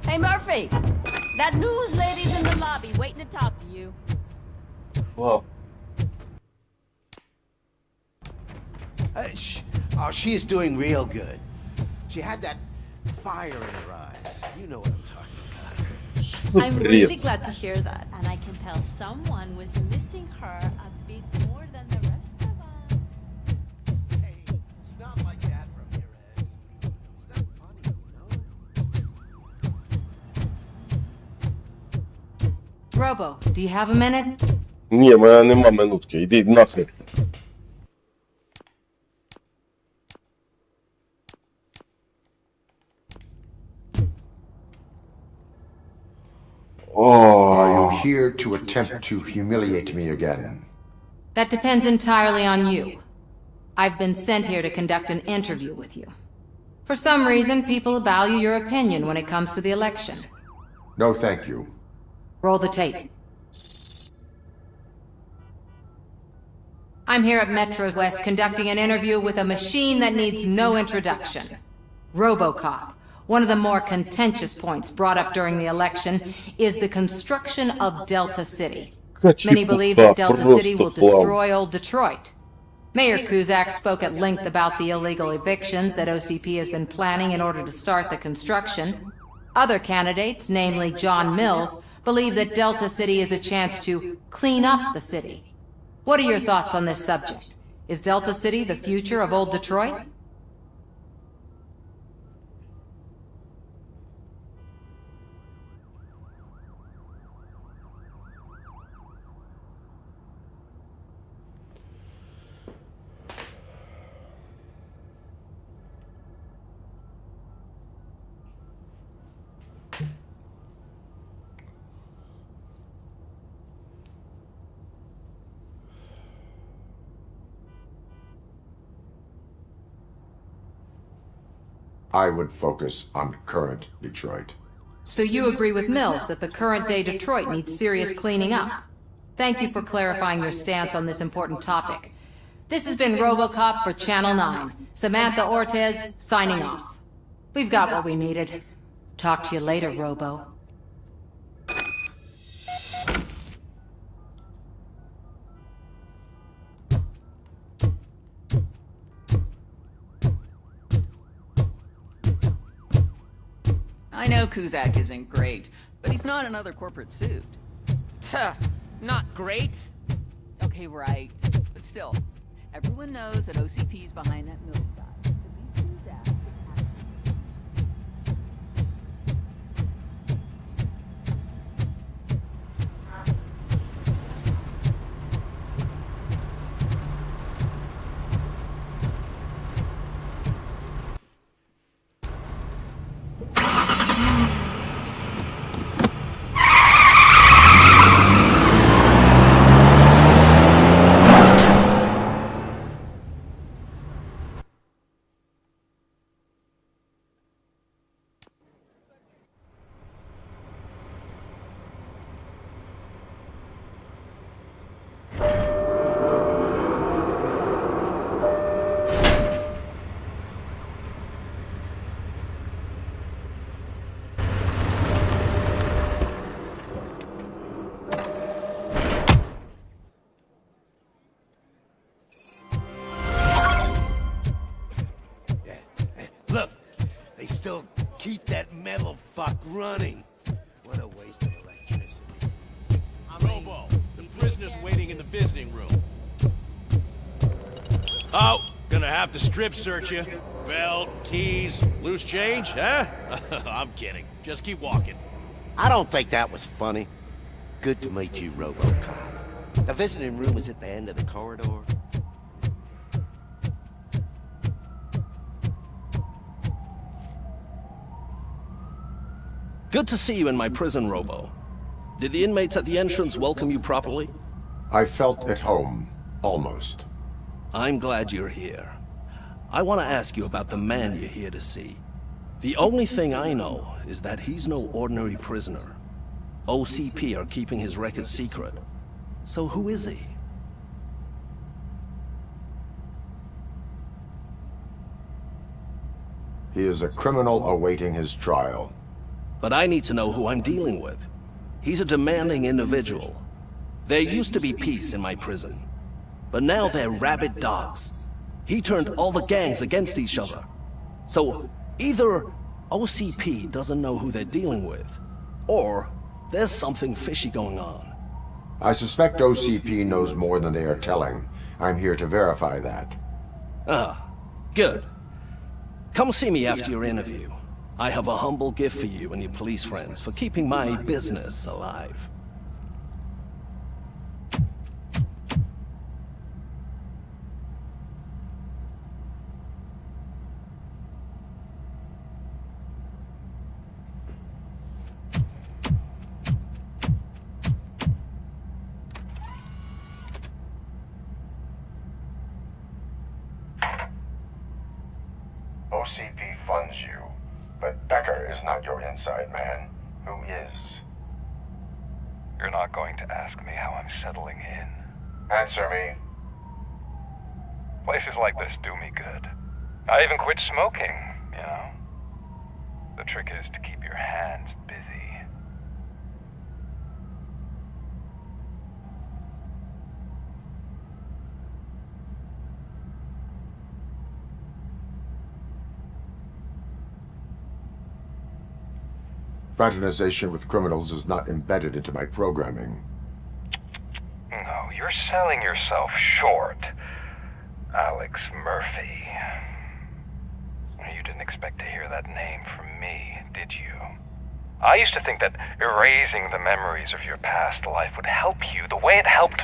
Hey, Murphy! That news lady's in the lobby waiting to talk to you. Wow. She is doing real good. She had that fire in her eyes. You know what I'm talking about. I'm really glad to hear that, and I can tell someone was missing her a bit more than the rest of us. Hey, it's not like that, Ramirez. It's not funny. Robo, do you have a minute? Ні, в мене нема минутки, іди нахрен. Are you here to attempt to humiliate me again? That depends entirely on you. I've been sent here to conduct an interview with you. For some reason, people value your opinion when it comes to the election. No, thank you. Roll the tape. I'm here at Metro West conducting an interview with a machine that needs no introduction. RoboCop. One of the more contentious points brought up during the election is the construction of Delta City. Many believe that Delta City will destroy old Detroit. Mayor Kuzak spoke at length about the illegal evictions that OCP has been planning in order to start the construction. Other candidates, namely John Mills, believe that Delta City is a chance to clean up the city. What are your thoughts on this subject? Is Delta City the future of old Detroit? I would focus on current Detroit. So you agree with Mills that the current-day Detroit needs serious cleaning up? Thank you for clarifying your stance on this important topic. This has been RoboCop for Channel 9. Samantha Ortez, signing off. We've got what we needed. Talk to you later, Robo. I know Kuzak isn't great, but he's not another corporate suit. Tuh, not great. Okay, right. But still, everyone knows that OCP's behind that Mills guy. At least Kuzak is Look, they still keep that metal fuck running. What a waste of electricity. Robo, the prisoner's waiting in the visiting room. Oh, gonna have to strip search you. Belt, keys, loose change, huh? I'm kidding. Just keep walking. I don't think that was funny. Good to meet you, RoboCop. The visiting room is at the end of the corridor. Good to see you in my prison, Robo. Did the inmates at the entrance welcome you properly? I felt at home, almost. I'm glad you're here. I want to ask you about the man you're here to see. The only thing I know is that he's no ordinary prisoner. OCP are keeping his record secret. So who is he? He is a criminal awaiting his trial. But I need to know who I'm dealing with. He's a demanding individual. There used to be peace in my prison, but now they're rabid dogs. He turned all the gangs against each other. So either OCP doesn't know who they're dealing with, or there's something fishy going on. I suspect OCP knows more than they are telling. I'm here to verify that. Ah, good. Come see me after your interview. I have a humble gift for you and your police friends for keeping my business alive. OCP funds you, but Becker is not your inside man. Who is? You're not going to ask me how I'm settling in. Answer me. Places like this do me good. I even quit smoking, you know. The trick is to keep your hands busy. Fraternization with criminals is not embedded into my programming. No, you're selling yourself short, Alex Murphy. You didn't expect to hear that name from me, did you? I used to think that erasing the memories of your past life would help you the way it helped